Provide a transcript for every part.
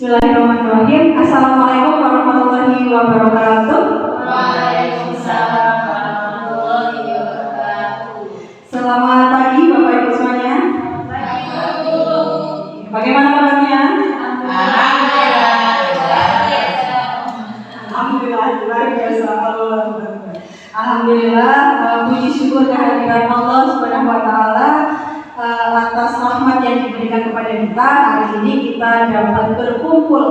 Bismillahirrahmanirrahim. Assalamualaikum warahmatullahi wabarakatuh. Waalaikumsalam warahmatullahi wabarakatuh. Selamat pagi Bapak Ibu semuanya. Pagi. Bagaimana kabarnya? Alhamdulillah. Luar biasa. Alhamdulillah, puji syukur kehadiran Allah Subhanahu wa taala atas rahmat yang diberikan kepada kita. Hari ini kita dapat berkumpul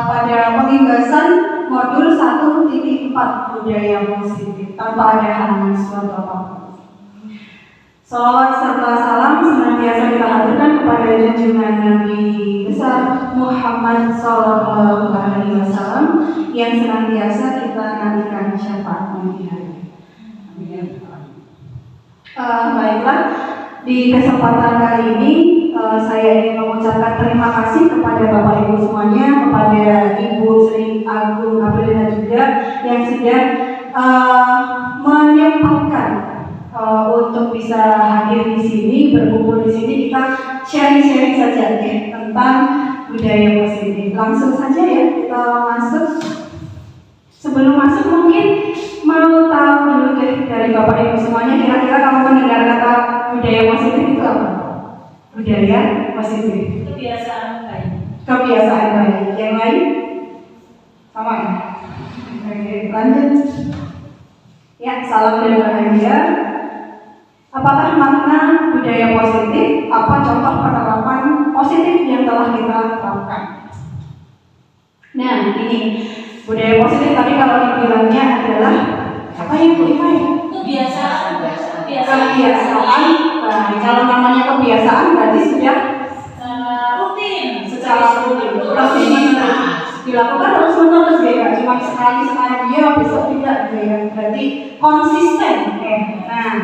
pada pembahasan modul 1.4 budaya positif tanpa ada halangan suatu apapun. Salawat serta salam senantiasa kita haturkan kepada junjungan Nabi besar Muhammad Sallallahu Alaihi Wasallam yang senantiasa kita nantikan syafaatnya di hari. Baiklah, di kesempatan kali ini saya ingin mengucapkan terima kasih kepada Bapak Ibu semuanya, kepada Ibu Sri Agung Aprilina juga yang sudah menyempatkan untuk bisa hadir di sini, berkumpul di sini, kita sharing-sharing saja ya tentang budaya positif. Langsung saja ya kita masuk. Sebelum masuk mungkin mau tahu dulu deh dari Bapak Ibu semuanya, kira-kira kalau mendengar kata budaya positif itu apa? Budaya positif. Kebiasaan baik. Kebiasaan baik. Yang lain? Sama ya? Oke, lanjut. Ya, salam dan bahagia. Apakah makna budaya positif? Apa contoh penerapan positif yang telah kita terapkan? Nah, ini budaya positif tadi kalau dibilangnya adalah apa yang kulifai? Kebiasaan. Kebiasaan. Nah, kalau namanya kebiasaan berarti sudah secara rutin dilakukan terus menerus ya, cuma sekali dia besok tidak ya, berarti konsisten. Nah,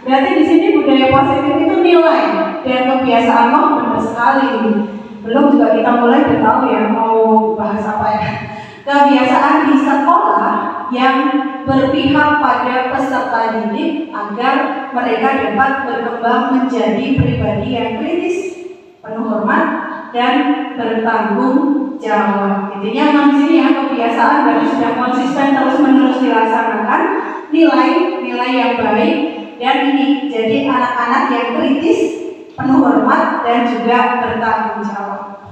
berarti di sini budaya positif itu nilai dan kebiasaan. Benar sekali. Belum juga kita mulai tahu ya mau bahas apa ya. Kebiasaan di sekolah yang berpihak pada peserta didik agar mereka dapat berkembang menjadi pribadi yang kritis, penuh hormat dan bertanggung jawab. Intinya di sini ya, kebiasaan berarti sudah konsisten terus menerus dilaksanakan, nilai yang baik, dan ini jadi anak-anak yang kritis, penuh hormat dan juga bertanggung jawab.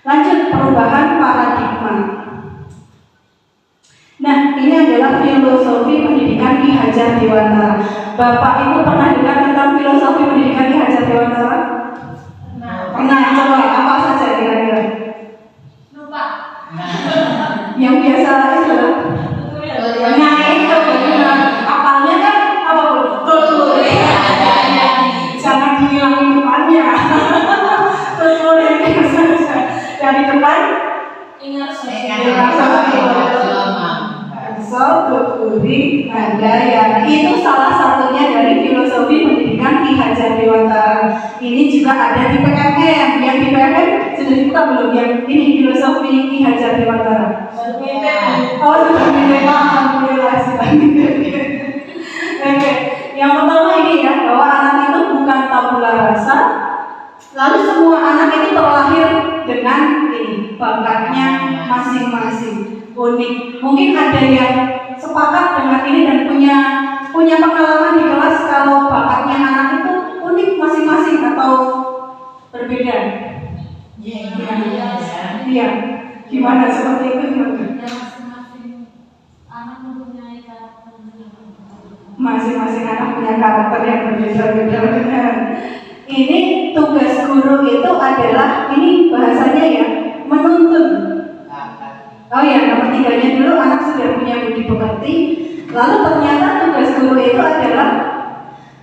Lanjut, perubahan paradigma. Nah, ini adalah filosofi pendidikan Ki Hajar Dewantara. Bapak Ibu pernah dengar tentang filosofi pendidikan Ki Hajar Dewantara? Pernah. Coba apa saja kira-kira? Lupa. Yang biasa itu. Nah, itu benar. Apalnya kan apa betul. Jangan dihilangin depannya. Betul yang biasa. Dari depan Ingat Tuturi Handayani. Itu salah satunya dari filosofi pendidikan Ki Hajar Dewantara. Ini juga ada di PMN. Yang di PMN sudah dibuka belum? Yang ini filosofi Ki Hajar Dewantara. Oh, sudah dibuka. Alhamdulillah. Oke. Yang pertama ini ya, bahwa anak itu bukan tabula rasa. Lalu semua anak itu terlahir dengan ini bakatnya masing-masing, unik. Mungkin ada yang sepakat dengan ini dan punya pengalaman di kelas kalau bakatnya anak itu unik masing-masing atau berbeda. Iya. Gimana seperti itu? Masing-masing anak punya karakter yang berbeda-beda. Ini tugas guru itu adalah, ini bahasanya ya, menuntun. Oh ya, nomor 3-nya dulu, anak sudah punya budi pekerti. Lalu ternyata tugas guru itu adalah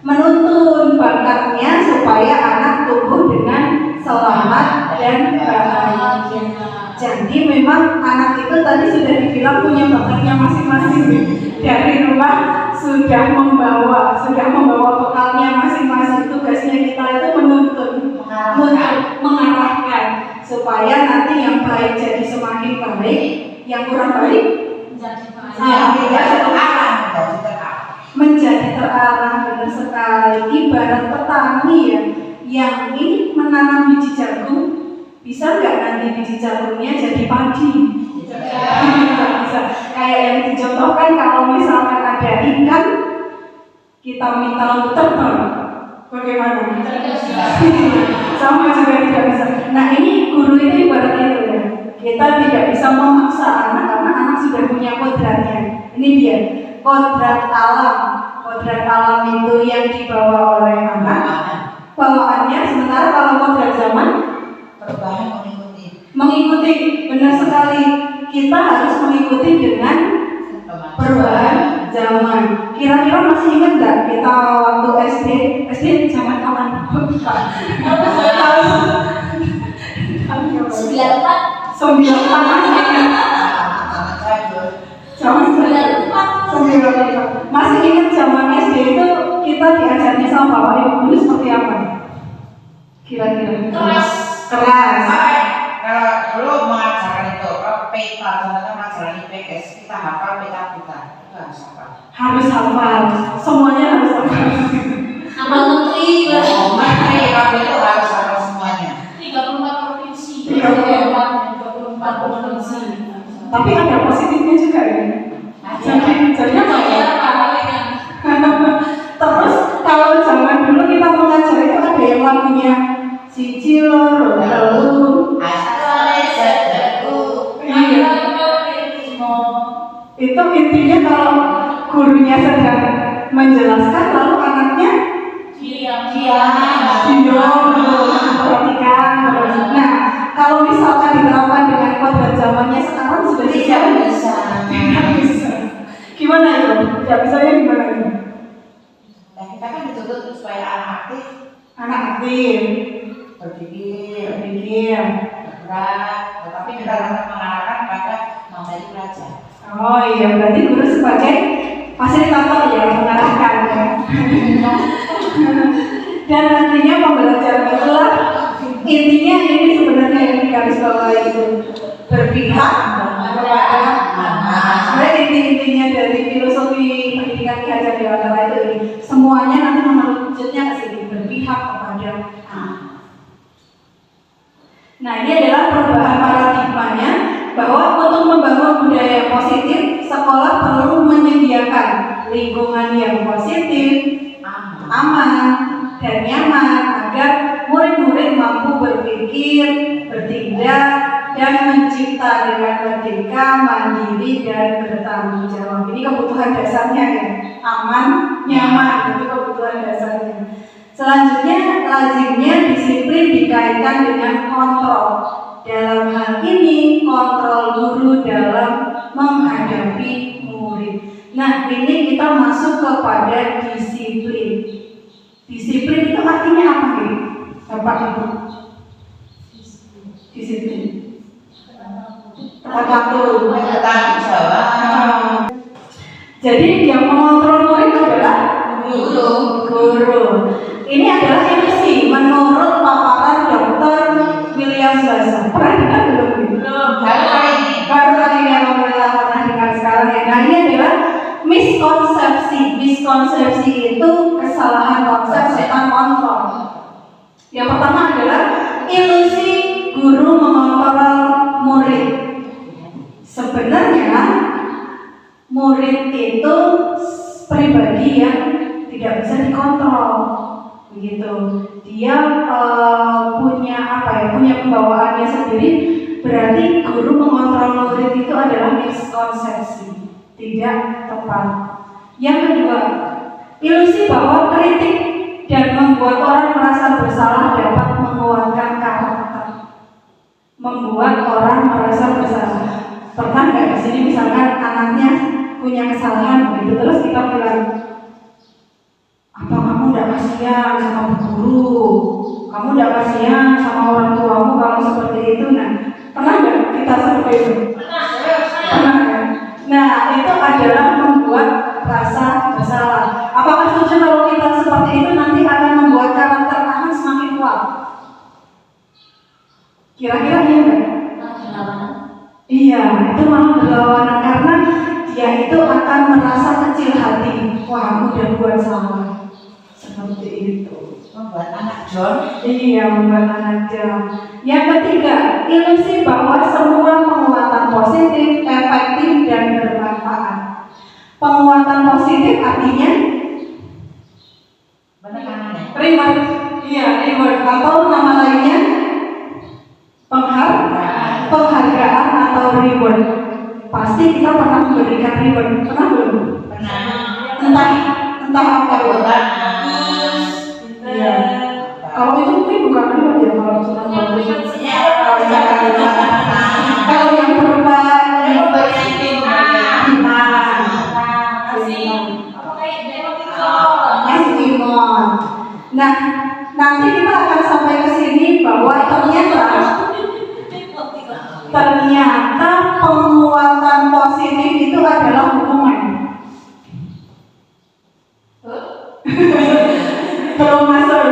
menuntun bakatnya supaya anak tumbuh dengan selamat dan bahagia. Jadi memang anak itu tadi sudah dibilang punya bakatnya masing-masing. Dari rumah sudah membawa bekalnya masing-masing. Tugasnya kita itu menuntun, mengarahkan supaya nanti yang baik jadi semakin baik, yang kurang baik menjadi terarah. Benar sekali. Ibarat petani ya, yang ini menanam biji jagung, Bisa nggak nanti biji jagungnya jadi padi? Nggak bisa. Kayak yang dicontohkan kalau misalkan ada ikan, kita minta untuk terbang, bagaimana? Sama juga tidak bisa. Nah ini guru itu ibarat itu ya. Kita tidak bisa memaksa anak karena anak sudah punya kodratnya. Ini dia kodrat alam. Kodrat alam itu yang dibawa oleh anak, bawaannya. Sementara kalau kodrat zaman perubahan mengikuti. Benar sekali. Kita harus mengikuti dengan perubahan zaman. Kira-kira masih ingat nggak kita waktu SD zaman kapan? 94. 94 masih ingat? Zaman 94 masih ingat zaman SD itu kita diajarnya sama bapak ibu guru seperti apa? Kira-kira? Keras. Kalau dulu mengajarkan itu peta, contohnya mengajarkan IPS, kita hafal peta kita, itu harus hafal. Harus hafal, semuanya harus hafal. Nama menteri, Menteri kalau itu harus hafal semuanya. 34 provinsi. 34 provinsi. Tapi ada positifnya juga ya. Jadi apa ya? Terus kalau zaman dulu kita mengajar itu ada yang lagunya siji loro telu. Itu intinya kalau gurunya sedang menjelaskan lalu anaknya perhatikan terus. Nah, kalau misalkan diterapkan dengan kodrat zamannya sekarang sudah bisa. Gimana itu? Tidak bisa ya gimana itu? Nah, kita kan dituntut supaya anak aktif, berpikir, bergerak, tetapi kita tetap mengarahkan pada materi pelajar. Oh iya, berarti guru sebagai fasilitator ya, mengarahkan ya. Dan nantinya pembelajaran itulah intinya ini sebenarnya yang digarisbawahi itu berpihak kepada anak. Sebenarnya intinya dari filosofi pendidikan Ki Hajar Dewantara itu ini semuanya nanti menurutnya ke sini berpihak kepada anak. Nah ini adalah perubahan paradigmanya bahwa untuk membangun budaya yang positif, sekolah perlu menyediakan lingkungan yang positif, aman, dan nyaman agar murid-murid mampu berpikir, bertindak, dan mencipta dengan merdeka, mandiri, dan bertanggung jawab. Ini kebutuhan dasarnya ya, aman, nyaman, itu kebutuhan dasarnya. Selanjutnya, lazimnya disiplin dikaitkan dengan kontrol. Dalam hal ini, kontrol guru dalam menghadapi murid. Nah, ini kita masuk kepada disiplin. Disiplin itu artinya apa nih? Bapak Ibu? Disiplin. Bertanggung jawab. Jadi yang mengontrol murid adalah guru. Ini adalah ilusi menurut paparan Dr. William Basa. Pernah dengar belum? Baru kali ini alhamdulillah pernah dengar sekarang ya. Nah ini adalah miskonsepsi. Miskonsepsi itu kesalahan konsep tentang kontrol. Yang pertama adalah ilusi guru mengontrol murid. Sebenarnya murid itu pribadi yang tidak bisa dikontrol, begitu. Dia punya apa ya? Punya pembawaannya sendiri. Berarti guru mengontrol murid itu adalah miskonsepsi, tidak tepat. Yang kedua, ilusi bahwa kritik dan membuat orang merasa bersalah dapat menguatkan karakter, membuat orang merasa bersalah. Pernah nggak di sini misalkan anaknya punya kesalahan begitu, terus kita bilang, apa kamu tidak kasihan sama guru? Kamu tidak kasihan sama orang tuamu kalau seperti itu? Nah, pernah nggak kita seperti itu? Pernah kan? Nah, itu adalah membuat rasa bersalah. Apakah setuju kalau kita seperti itu nanti akan membuat karakter anak semakin kuat? Kira-kira iya nggak? Iya, itu malah berlawanan karena dia itu akan merasa kecil hati. Wah, aku udah buat salah. Seperti itu. Membuat anak John. Iya, membuat anak jam. Yang ketiga, ilusi bahwa semua penguatan positif, efektif, dan bermanfaat. Penguatan positif artinya Benar-benar. reward. Iya, reward atau nama lainnya penghargaan atau reward. Pasti kita pernah memberikan reward, pernah belum? Pernah. Entah apa itu. Bagus. Iya. Kalau itu mungkin bukan reward ya, kalau sudah bagus. Kalau yang berupa Nah, nanti kita akan sampai ke sini bahwa ternyata penguatan positif itu adalah hukuman. Belum masuk,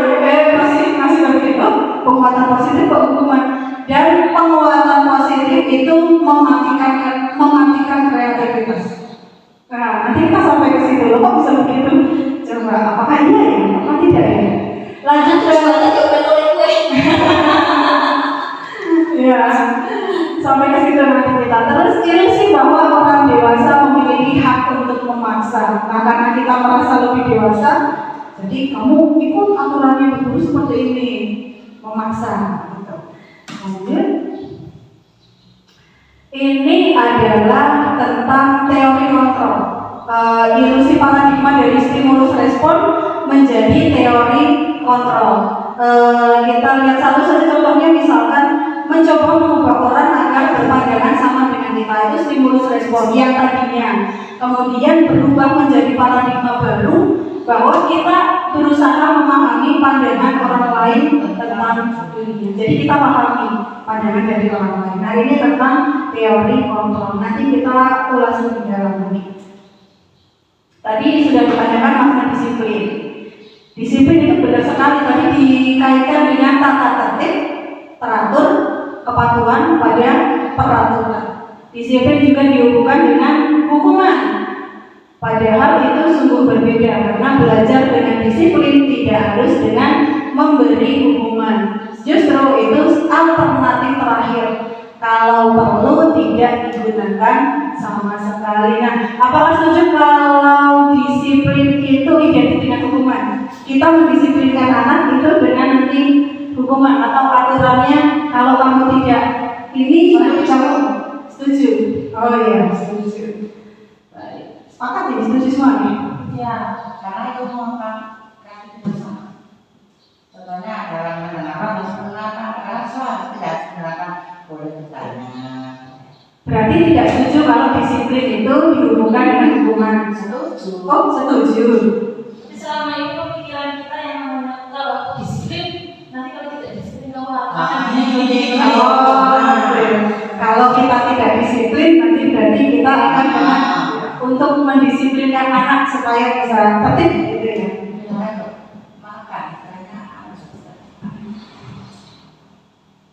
masih begitu. Penguatan positif itu hukuman dan penguatan positif itu mematikan kreativitas. Nah, nanti kita sampai ke situ. Loh, kok bisa begitu? Coba, apakah iya ya? Apa tidak ya? Lanjut ke ya, sampai ke situ nanti kita. Terus ilusi bahwa orang dewasa memiliki hak untuk memaksa. Nah, karena kita merasa lebih dewasa, jadi kamu ikut aturannya guru seperti ini, memaksa. Gitu. Lanjut. Ini adalah tentang teori kontrol. Ilusi paradigma dari stimulus respon menjadi teori kontrol. Kita lihat satu saja contohnya, misalkan mencoba mengubah orang agar berpandangan sama dengan kita, itu stimulus respon yang tadinya kemudian berubah menjadi paradigma baru bahwa kita berusaha memahami pandangan orang lain tentang dunia. Jadi kita pahami pandangan dari orang lain. Nah, ini tentang teori kontrol. Nanti kita ulas lebih dalam lagi. Tadi sudah ditanyakan makna disiplin. Disiplin itu benar sekali tadi dikaitkan dengan tata tertib, teratur, kepatuhan pada peraturan. Disiplin juga dihubungkan dengan hukuman. Padahal itu sungguh berbeda karena belajar dengan disiplin tidak harus dengan memberi hukuman. Justru itu alternatif terakhir. Kalau perlu tidak digunakan sama sekali. Nah, apakah setuju kalau disiplin itu identik dengan hukuman? Kita mendisiplinkan anak itu dengan nanti hukuman atau aturannya kalau kamu tidak ini kamu setuju? Oh iya, setuju. Baik. Sepakat ya, setuju semuanya? Ya, karena itu kreativitas bersama. Contohnya dalam mendengarkan harus menggunakan rasa, tidak menggunakan boleh bertanya. Berarti tidak setuju kalau disiplin itu dihubungkan dengan hukuman? Setuju. Oh, setuju. Selama ini pemikiran kita yang kalau disiplin, nanti kalau tidak disiplin kamu apa? Kalau kita tidak disiplin, nanti berarti kita akan untuk mendisiplinkan anak supaya bisa tertib, gitu ya.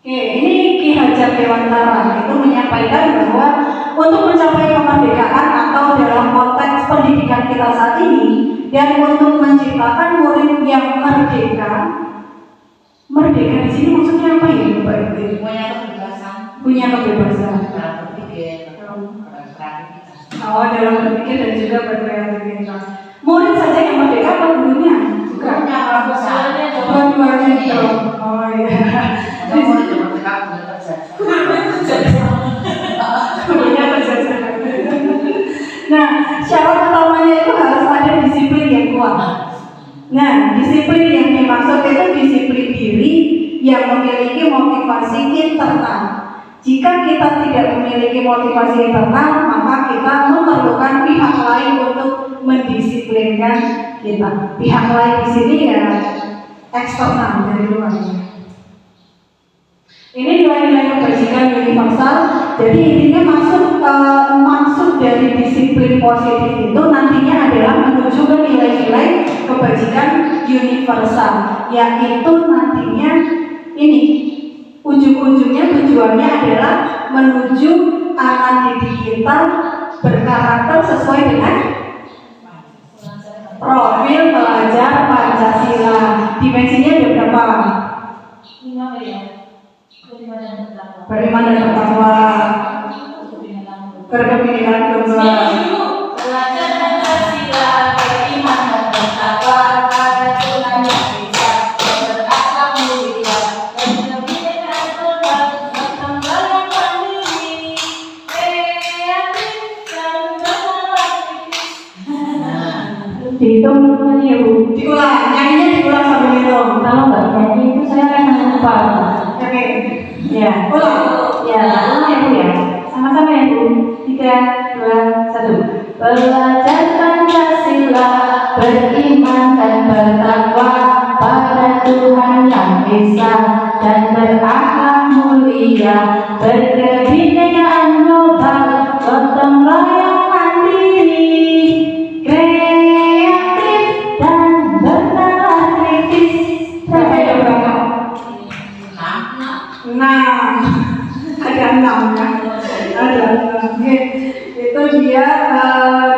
Oke, ini Ki Hajar Dewantara itu menyampaikan bahwa untuk mencapai kemerdekaan atau dalam konteks pendidikan kita saat ini dan untuk menciptakan murid yang merdeka di sini maksudnya apa ya, Mbak Ibu? Punya kebebasan. Dalam berpikir, berkreativitas. Dalam berpikir dan juga berkreativitas. Murid saja yang merdeka atau gurunya? Juga. Dua-duanya itu. Oh iya. Nah, syarat utamanya itu harus ada disiplin yang kuat. Nah, disiplin yang dimaksud itu disiplin diri yang memiliki motivasi internal. Jika kita tidak memiliki motivasi internal, maka kita memerlukan pihak lain untuk mendisiplinkan kita. Pihak lain di sini ya eksternal dari luar. Ini nilai-nilai kebajikan universal. Jadi intinya maksud dari disiplin positif itu nantinya adalah menuju ke nilai-nilai kebajikan universal, yaitu nantinya ini ujung-ujungnya tujuannya adalah menuju anak didik kita berkarakter sesuai dengan Profil pelajar Pancasila. Dimensinya ada berapa? 5 ya. Beriman dan bertakwa. Beriman dan bertakwa. Berkebinekaan tunggal. Belajar Pancasila, beriman dan bertakwa pada Tuhan yang Esa, berakhlak mulia, berkebinekaan tunggal, berkembang yang mandiri, kreatif dan bernalar kritis. Dihitung nyanyi ya Bu? Diulang, nyanyinya diulang sambil hitung. Kalau nggak nyanyi itu saya akan lupa. Oke, Ya, ulang. ya, ulang ya Bu ya. Sama-sama ya Bu. 3, 2, 1. Belajar Pancasila, beriman dan bertakwa pada Tuhan yang Esa, dan berakhlak mulia, berkebinekaan global, gotong royong mandiri, kreatif dan bernalar kritis. Berapa ya berapa? 6. Ada 6 ya. Ada 6. Oke. Itu dia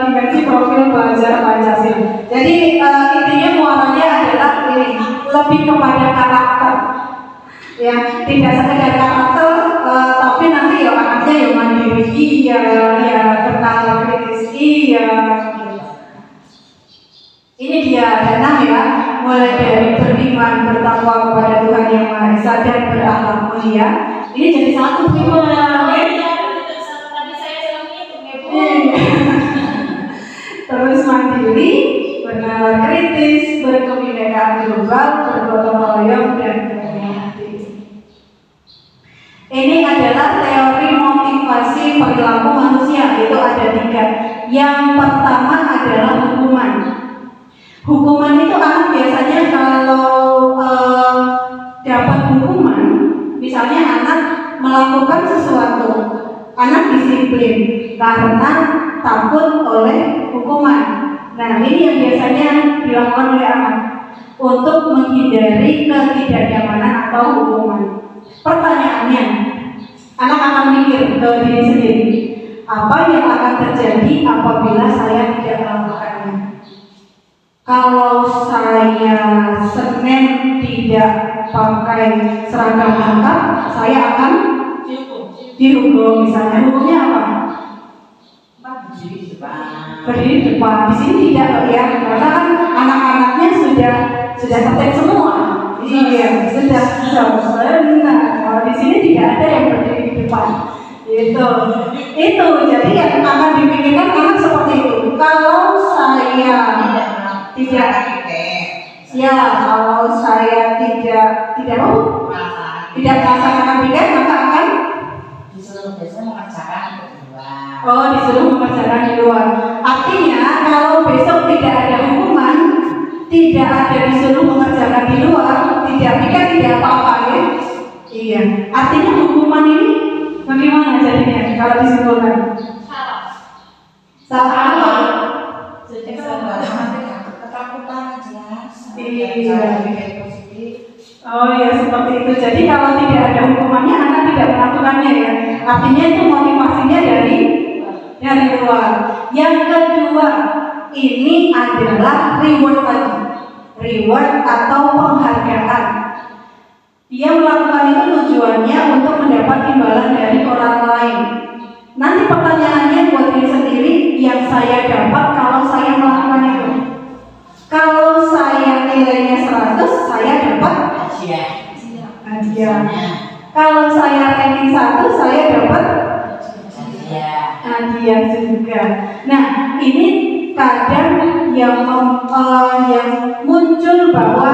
dimensi profil pelajar Pancasila. Jadi intinya muaranya adalah ini, lebih kepada karakter. Ya, tidak sekedar karakter, tapi nanti ya anaknya yang mandiri, iya, ya bernalar kritis, iya. Ini dia ada 6 ya, mulai dari beriman bertakwa kepada Tuhan yang Maha Esa dan berakhlak mulia. Ini jadi satu gimana? Tadi saya sedang ngitung ya Bu. Terus mandiri, bernalar kritis, berkebinekaan global, bergotong royong dan kreatif. Ini adalah teori motivasi perilaku manusia, itu ada 3. Yang pertama adalah hukuman. Hukuman itu anak biasanya kalau dapat hukuman, misalnya anak melakukan sesuatu, anak disiplin karena takut oleh hukuman. Nah, ini yang biasanya dilakukan oleh anak untuk menghindari ketidaknyamanan atau hukuman. Pertanyaannya, anak akan mikir ke diri sendiri, apa yang akan terjadi apabila saya tidak melakukannya? Kalau saya Senin tidak pakai seragam lengkap, saya akan dihukum. Misalnya hukumnya apa? Berdiri di depan. Di sini tidak ya, karena kan anak-anaknya sudah tertib semua. Iya, sudah benar. Kalau di sini tidak ada yang berdiri di depan. Itu. Jadi yang akan dipikirkan anak seperti itu. Kalau saya tidak, ya kalau saya tidak melaksanakan piket, maka akan disuruh mengerjakan di luar. Artinya kalau besok tidak ada hukuman, tidak ada disuruh mengerjakan di luar, tidak piket, tidak apa-apa ya. Iya. Artinya hukuman ini bagaimana jadinya kalau disimpulkan? Salah. Oh ya seperti itu. Jadi kalau tidak ada hukumannya, anak tidak melakukannya ya. Artinya itu motivasinya dari luar. Yang kedua, ini adalah reward tadi. Reward atau penghargaan. Dia melakukan itu tujuannya untuk mendapat imbalan dari orang lain. Nanti pertanyaannya buat diri sendiri, yang saya dapat kalau saya melakukan itu. Kalau saya nilainya 100, saya dapat hadiah. Kalau saya ranking 1, saya dapat hadiah juga. Nah, ini kadang yang muncul bahwa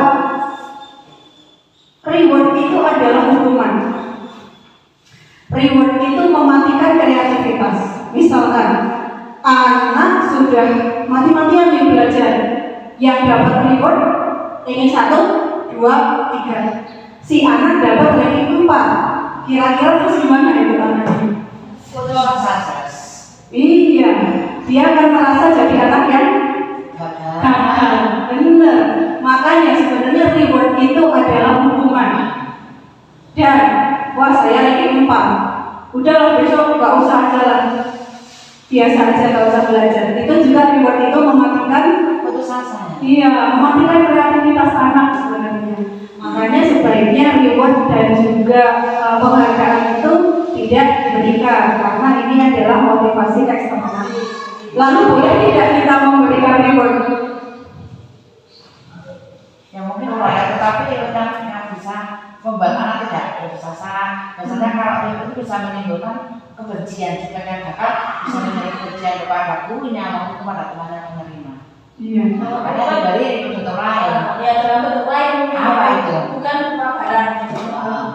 reward itu adalah hukuman. Reward itu mematikan kreativitas. Misalkan anak sudah mati-matian nih belajar, yang dapat reward ingin 1, 2, 3. Si anak dapat ranking 4. Kira-kira terus gimana itu anaknya? Iya, dia akan merasa jadi anak yang gagal. Benar. Makanya sebenarnya reward itu adalah hukuman. Dan wah saya ranking 4. Udahlah besok nggak usah aja lah. Biasa aja nggak usah belajar. Itu juga reward itu mematikan putus asa. Iya, mematikan kreativitas anak sebenarnya. Makanya sebaiknya reward dan juga penghargaan itu tidak diberikan karena ini adalah motivasi eksternal. Lalu boleh tidak kita memberikan reward? Ya mungkin boleh, tetapi yang bisa membuat anak tidak bersasaran. Biasanya kalau itu bisa menimbulkan kebencian jika yang kakak bisa menjadi kebencian kepada gurunya maupun kepada teman yang menerima. Iya. Makanya diberi itu bentuk lain. Ya dalam bentuk lain mungkin. Apa itu? Bukan berupa barang.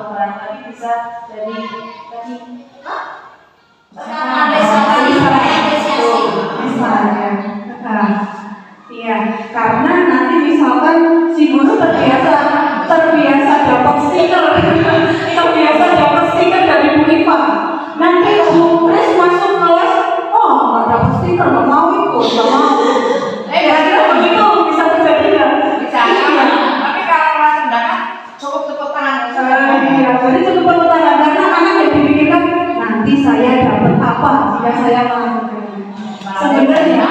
Barang tapi bisa dari tadi. Karena Misalnya, iya, karena nanti misalkan si guru terbiasa dapat stiker, dari Bu Iva. Nanti Bu Kris masuk kelas, oh nggak dapat stiker, nggak mau ikut, nggak mau. Kira-kira begitu bisa terjadi nggak? Bisa, tapi kalau kelas rendah kan cukup tepuk tangan. Iya, jadi cukup tepuk tangan karena anak yang dipikirkan nanti saya dapat apa jika saya melakukannya. Sebenarnya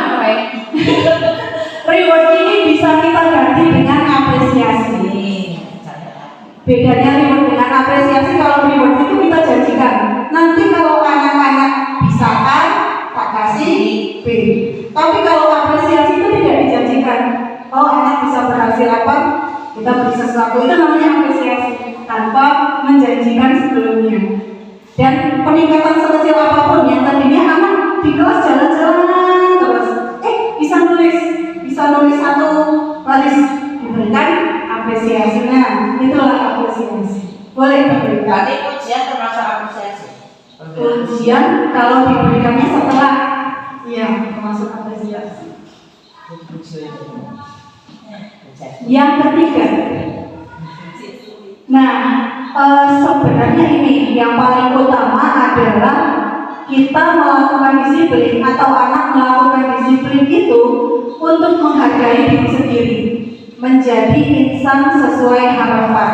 reward ini bisa kita ganti dengan apresiasi. Bedanya reward dengan apresiasi, kalau reward itu kita janjikan nanti kalau anak-anak bisa A, tak kasih B. Tapi kalau apresiasi itu tidak dijanjikan. Oh anak bisa berhasil apa, kita beri sesuatu, itu namanya apresiasi tanpa menjanjikan sebelumnya. Dan peningkatan sekecil apapun yang tadinya anak di kelas jalan-jalan terus, bisa nulis satu baris, diberikan apresiasinya, itulah apresiasi. Boleh diberikan. Berarti ujian termasuk apresiasi. Ujian kalau diberikannya setelah, iya termasuk apresiasi. Yang ketiga, nah sebenarnya ini yang paling utama adalah kita melakukan disiplin atau anak melakukan disiplin itu untuk menghargai diri sendiri, menjadi insan sesuai harapan.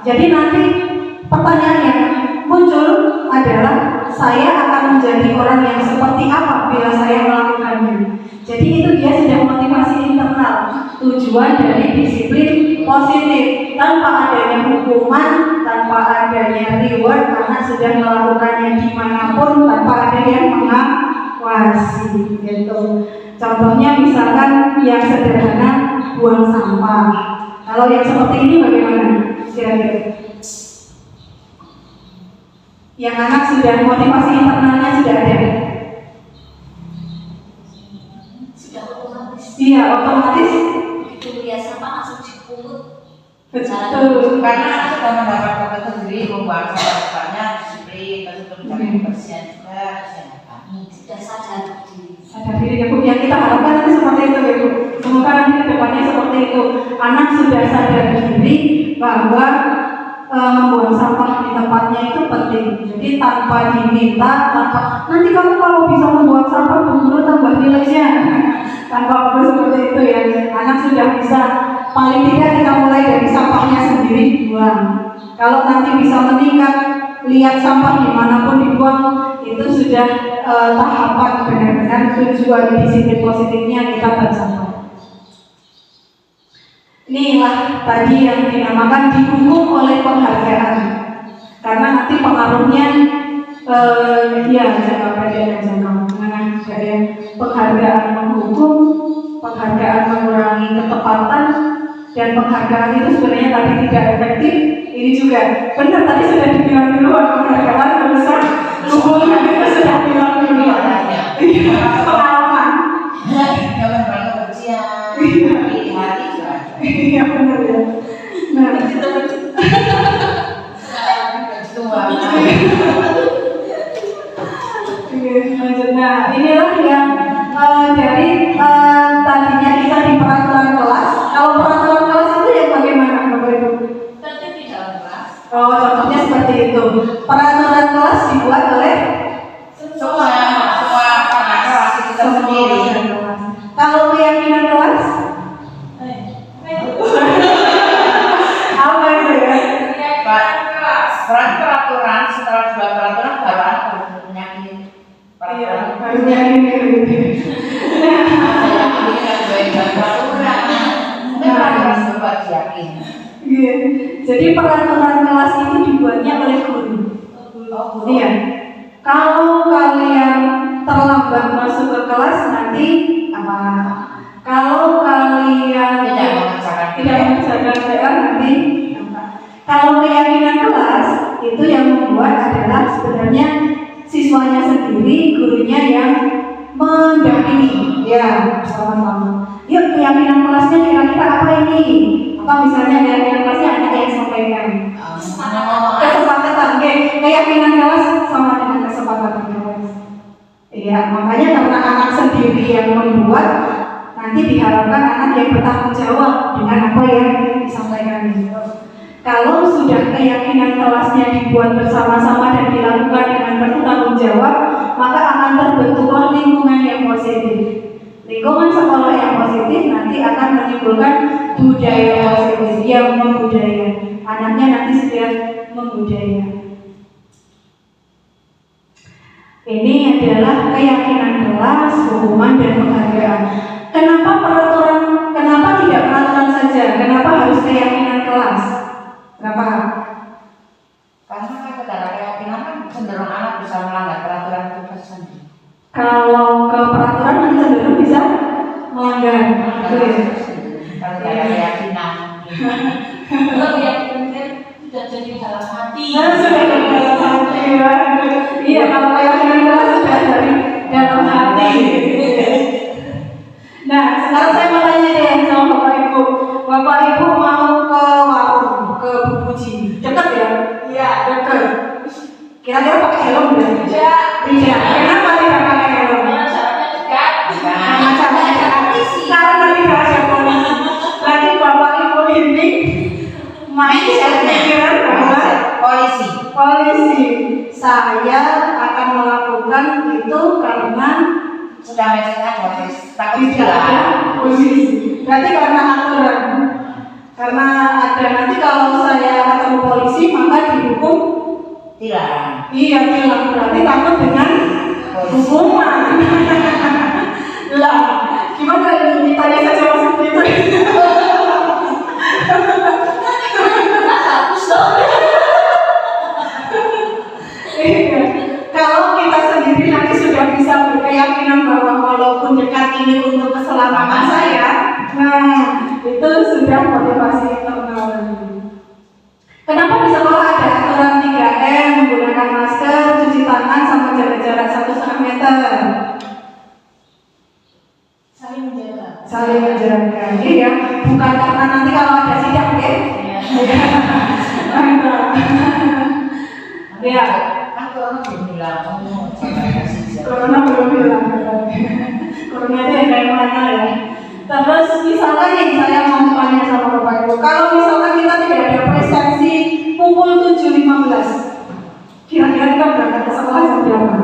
Jadi nanti pertanyaan yang muncul adalah saya akan menjadi orang yang seperti apa bila saya melakukannya. Jadi itu dia sudah motivasi internal, tujuan dari disiplin positif, tanpa adanya hukuman, tanpa adanya reward, anak sudah melakukannya dimanapun tanpa ada yang mengawasi gitu. Contohnya misalkan yang sederhana buang sampah. Kalau yang seperti ini bagaimana kira-kira? Yang anak sudah motivasi internalnya sudah ada. sudah otomatis. Iya, otomatis. Begitu lihat sampah langsung dipungut. Betul. Karena anak sudah mendapat kompetensi sendiri membuang sampah-sampahnya, disiplin, terus menjaga kebersihan juga, kesehatan. Sudah sadar diri. Sadar diri ya Bu, yang kita harapkan nanti seperti itu ya Bu. Semoga nanti ke depannya seperti itu. Anak sudah sadar diri bahwa membuang sampah di tempatnya itu penting. Jadi tanpa diminta, nanti kamu kalau bisa membuang sampah guru tambah nilainya. Tanpa perlu seperti itu ya. Anak sudah bisa, paling tidak kita mulai dari sampahnya sendiri buang. Kalau nanti bisa meningkat, lihat sampah dimanapun dibuang, itu sudah tahapan benar-benar tujuan disiplin positifnya kita tercapai. Inilah tadi yang dinamakan dihukum oleh penghargaan, karena nanti pengaruhnya ya jangka pendek dan jangka menengah juga ya. Penghargaan menghukum, penghargaan mengurangi ketepatan, dan penghargaan itu sebenarnya tadi tidak efektif. Ini juga benar tadi sudah dibilang duluan, penghargaan berusaha luhur itu sudah bilang duluan. Pengalaman. Jangan banyak kebencian, di hati juga. Iya benar ya. Nah, lanjut. Nah, inilah yang dari tadinya kita di peraturan kelas. Kalau peraturan kelas itu ya bagaimana Bapak Ibu? Tertib di dalam kelas. Oh, contohnya seperti itu. Peraturan kelas dibuat oleh Semua kelas itu peraturan kelas itu dibuatnya oleh guru. Iya. Kalau kalian terlambat masuk ke kelas nanti apa? Kalau kalian tidak mengerjakan PR nanti apa? Kalau keyakinan kelas itu yang membuat adalah sebenarnya siswanya sendiri, gurunya yang mendampingi. Ya, sama-sama. Yuk keyakinan kelasnya kira-kira apa ini? Apa misalnya keyakinan kelasnya ada yang sampaikan. Kesepakatan, keyakinan kelas sama dengan kesepakatan kelas. Iya, makanya karena anak sendiri yang membuat, nanti diharapkan anak yang bertanggung jawab dengan apa yang disampaikan itu. Kalau sudah keyakinan kelasnya dibuat bersama-sama dan dilakukan dengan penuh tanggung jawab, maka akan terbentuklah lingkungan yang positif. Lingkungan sekolah yang positif nanti akan menimbulkan budaya positif yang membudaya. Anaknya nanti sudah membudaya. Ini adalah keyakinan kelas, hukuman dan penghargaan. Kenapa tidak peraturan saja? Kenapa harus keyakinan kelas? Kenapa? Karena secara keyakinan kan cenderung anak bisa melanggar peraturan itu tersendiri. Kalau ke peraturan nanti cenderung bisa melanggar. Kalau tidak keyakinan. Kalau keyakinan kan sudah jadi dalam hati. Sudah dari dalam hati. Iya, kalau keyakinan kelas sudah dari dalam hati. Nah, sekarang saya mau tanya deh sama Bapak Ibu. Bapak Ibu mau ke warung, ke Bu Puji. Dekat ya? Iya, dekat. Kira-kira pakai helm enggak? Tidak. Kenapa tidak pakai helm? Karena syaratnya dekat. Karena tidak ada polisi. Berarti Bapak Ibu ini masih pikiran bahwa polisi. Saya akan melakukan itu karena Sudah mencegah polisi, takut tidak ada polisi. Berarti karena aturan. Karena ada nanti kalau saya ketemu polisi maka dihukum tilang. Iya, tilang. Berarti takut dengan hukuman. Lah, gimana ditanya saja seperti itu? Bagus dong. Kalau kita sendiri nanti sudah bisa berkeyakinan bahwa walaupun dekat ini untuk keselamatan saya, nah itu sudah motivasi internal. Kenapa di sekolah ada aturan 3M, menggunakan masker, cuci tangan, sama jaga jarak 1,5 meter? Saling menjaga. Iya, bukan karena nanti kalau ada sidang, ya? Iya. Kan corona belum hilang. Corona belum hilang. Corona itu yang kayak mana ya? Terus misalkan nih saya mau tanya sama Bapak Ibu, kalau misalkan kita tidak ada presensi pukul 7.15, kira-kira kita berangkat ke sekolah jam berapa?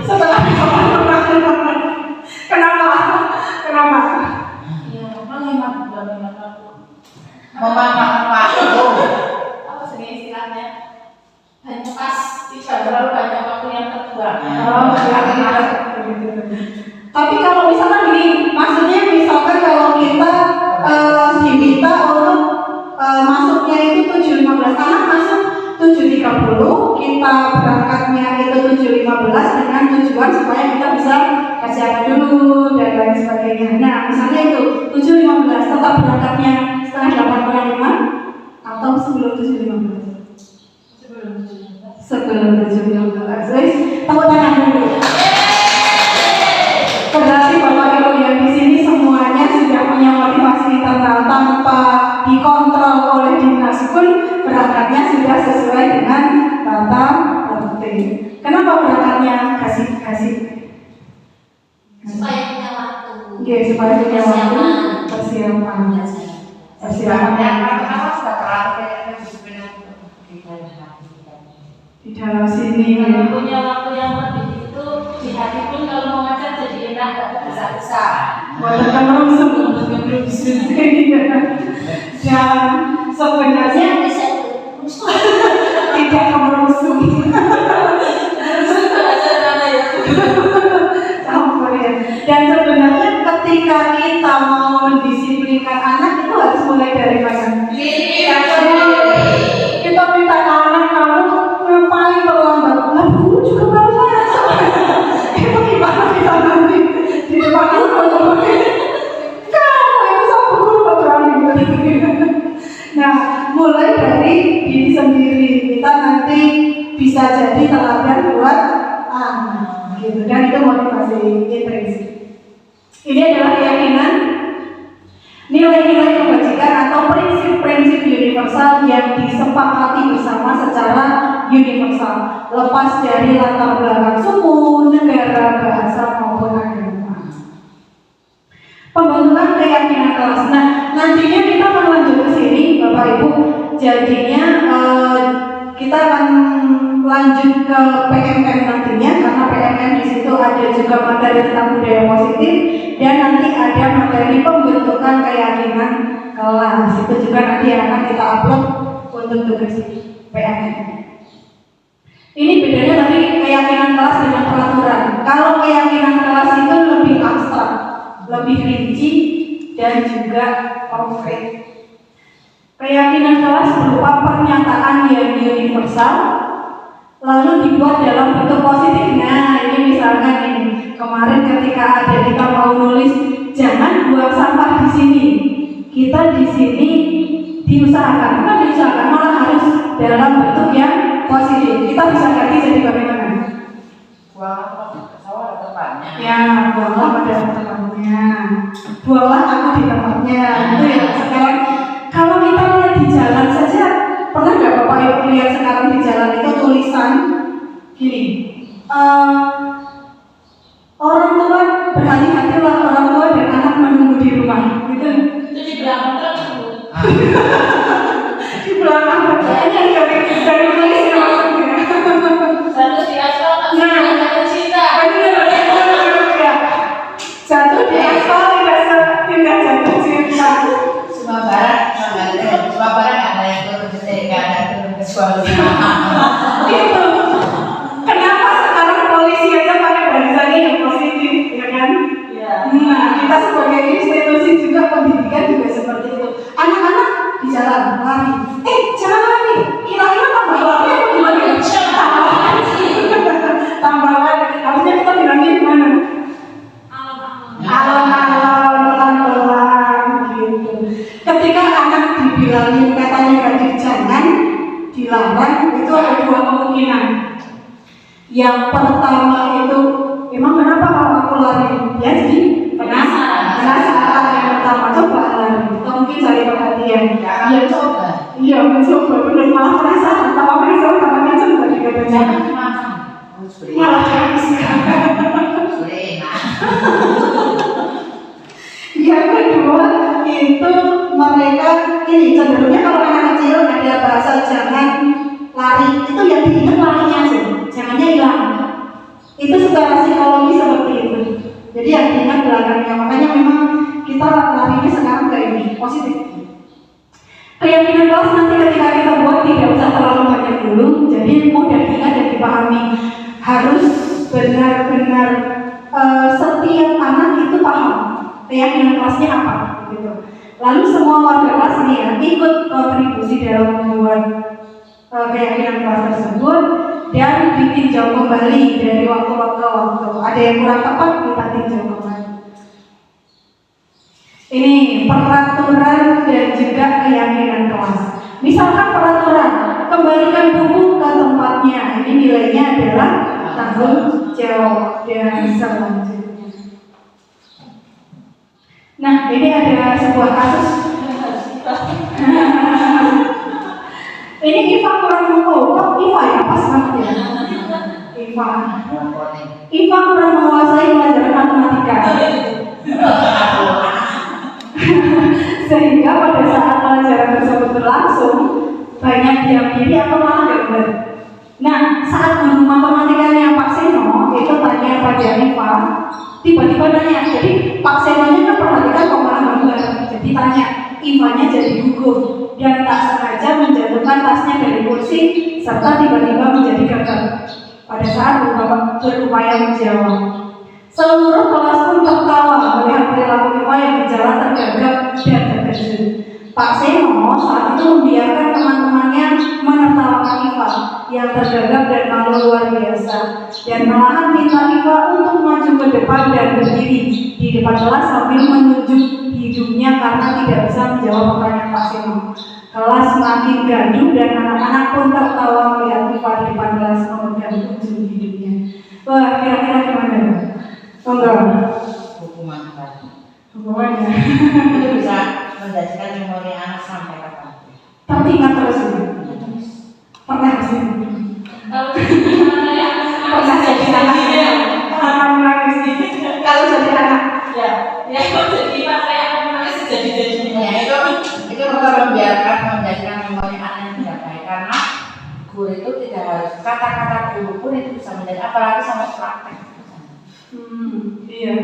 Setelah Kenapa? Ya, memang lima waktu. Memakan waktu. Apa sih istilahnya? Hanya pas, tidak terlalu banyak waktu yang terbuang. Tapi kalau misalkan gini, maksudnya misalkan kalau kita diminta untuk masuknya itu 7.15, anak masuk 7.30, kita berangkatnya itu 7.15 dengan tujuan supaya kita bisa kasih apa dulu dan lain sebagainya. Nah, misalnya itu 7.15, tetap berangkatnya setengah 8:45 atau sebelum 7.15? Sebelum 7.15. Guys, tepuk tangan dulu. Berarti Bapak Ibu yang di sini semuanya sudah punya motivasi internal tanpa dikontrol oleh dinas pun berangkatnya sudah sesuai dengan tata tertib. Kenapa berangkatnya kasih? Supaya punya waktu. Oke, supaya punya waktu persiapan. Persiapannya kenapa sudah terlatih kedisiplinan di dalam hati kita. Di dalam sini. Kalau punya waktu yang lebih itu di hati pun kalau mau ngajar jadi enak, gak besar-besar. Buat teman sebelum dan sebenarnya tidak kemerusung. Dan sebenarnya ketika kita mau mendisiplinkan anak itu harus mulai dari mana? latihan buat anak gitu, dan itu motivasi intrinsik. Ini adalah keyakinan, nilai-nilai kebajikan atau prinsip-prinsip universal yang disepakati bersama secara universal, lepas dari latar belakang suku, negara, bahasa maupun agama. Pembentukan keyakinan kelas. Nah, nantinya kita akan lanjut ke sini, Bapak Ibu. Jadinya kita akan lanjut ke PMM nantinya, karena PMM di situ ada juga materi tentang budaya positif dan nanti ada materi pembentukan keyakinan kelas. Itu juga nanti akan kita upload untuk tugas PMM. Ini bedanya tadi keyakinan kelas dengan peraturan. Kalau keyakinan kelas itu lebih abstrak, lebih rinci dan juga konkret. Keyakinan kelas berupa pernyataan yang universal, lalu dibuat dalam bentuk positif. Nah, ini misalkan ini kemarin ketika ada kita mau nulis jangan buang sampah di sini, kita di sini diusahakan, bukan diusahakan, malah harus dalam bentuk yang positif. Kita bisa ganti jadi bagaimana? Buang sawah ada tempatnya. Ya, buanglah pada tempatnya, buanglah aku di tempatnya. Itu ya. Sekarang kalau kita lihat di jalan saja, pernah nggak Bapak Ibu lihat sekarang di jalan itu tulisan gini, orang tua berhati-hatilah, orang tua dan anak menunggu di rumah, gitu. Itu di belakang truk Bu. Di belakang kayaknya dari tulisnya maksudnya. Satu di aspal, satu cinta. Jatuh di aspal tidak jatuh cinta. Semua barang ada yang turun ke TK, ada turun ke suatu Itu kenapa sekarang polisi aja pakai barisannya yang positif, ya kan? Iya. Nah, kita sebagai institusi juga pendidikan juga seperti itu. Anak-anak di jalan lari, jangan lari. Kira-kira tambah lari apa gimana? Tambah lari. Harusnya kita bilangnya gimana? Alon-alon, pelan-pelan gitu. Ketika anak dibilangin katanya negatif jangan dilarang, itu ada dua kemungkinan. Yang pertama itu, emang kenapa kalau aku lari? Ya jadi penasaran. Yang pertama coba lari, atau mungkin cari perhatian. Ya coba. Iya mencoba, benar malah penasaran. Kalau penasaran katanya coba dikatakan. Jangan dimakan. Malah habis. Yang kedua itu mereka ini cenderungnya kalau anak kecil ada bahasa jangan lari, itu yang diingat larinya aja, jangannya hilang. Itu secara psikologi seperti itu. Jadi yang diingat belakangnya, makanya memang kita larinya sekarang ke ini positif. Keyakinan kelas nanti ketika kita buat tidak usah terlalu banyak dulu, jadi mudah diingat dan dipahami. Harus benar-benar setiap anak itu paham keyakinan kelasnya apa gitu. Lalu semua warga kelas nih ya ikut kontribusi dalam membuat keyakinan kelas tersebut dan ditinjau kembali dari waktu ke waktu. Ada yang kurang tepat kita tinjau kembali. Ini peraturan dan juga keyakinan kelas. Misalkan peraturan, kembalikan buku ke tempatnya. Ini nilainya adalah tanggung jawab dan selanjutnya. Nah, ini ada sebuah kasus. Ini Iva kurang kok Iva ya pas banget ya. Iva kurang menguasai pelajaran matematika. Sehingga pada saat pelajaran tersebut berlangsung banyak diam diri atau malah gambar. Nah, saat guru matematikanya Pak Seno itu tanya pada Iva, tiba-tiba nanya, jadi Pak Senonya kan perhatikan kok malah gambar. Jadi tanya, Ivanya jadi gugup dan tak sengaja menjatuhkan tasnya dari kursi serta tiba-tiba menjadi gagal pada saat berupaya menjawab. Seluruh kelas pun tertawa melihat perilaku Iva yang berjalan tergagap dan terkejut. Pak Seno saat itu membiarkan teman-temannya menertawakan Iva yang tergagap dan malu luar biasa, dan malahan minta Iva untuk maju ke depan dan berdiri di depan kelas sambil menunjuk hidungnya karena tidak bisa menjawab pertanyaan Pak Seno. Kelas semakin gaduh dan anak-anak pun tertawa melihat Iva di depan kelas memegang ujung hidungnya. Wah, kira-kira gimana? Enggak. Hukuman tadi. Hukumannya. Itu bisa menjadikan memori anak sampai kapan? Tapi ingat terus ya. Pernah sih. Kalau gimana ya? Pernah jadi anaknya. Pernah menangis nih. Kalau jadi anak. Ya, ya kalau jadi pas saya akan menangis jadi. Ya itu membiarkan menjadikan memori anak yang tidak baik karena guru itu tidak harus kata-kata guru pun itu bisa menjadi apalagi sampai praktek. Iya.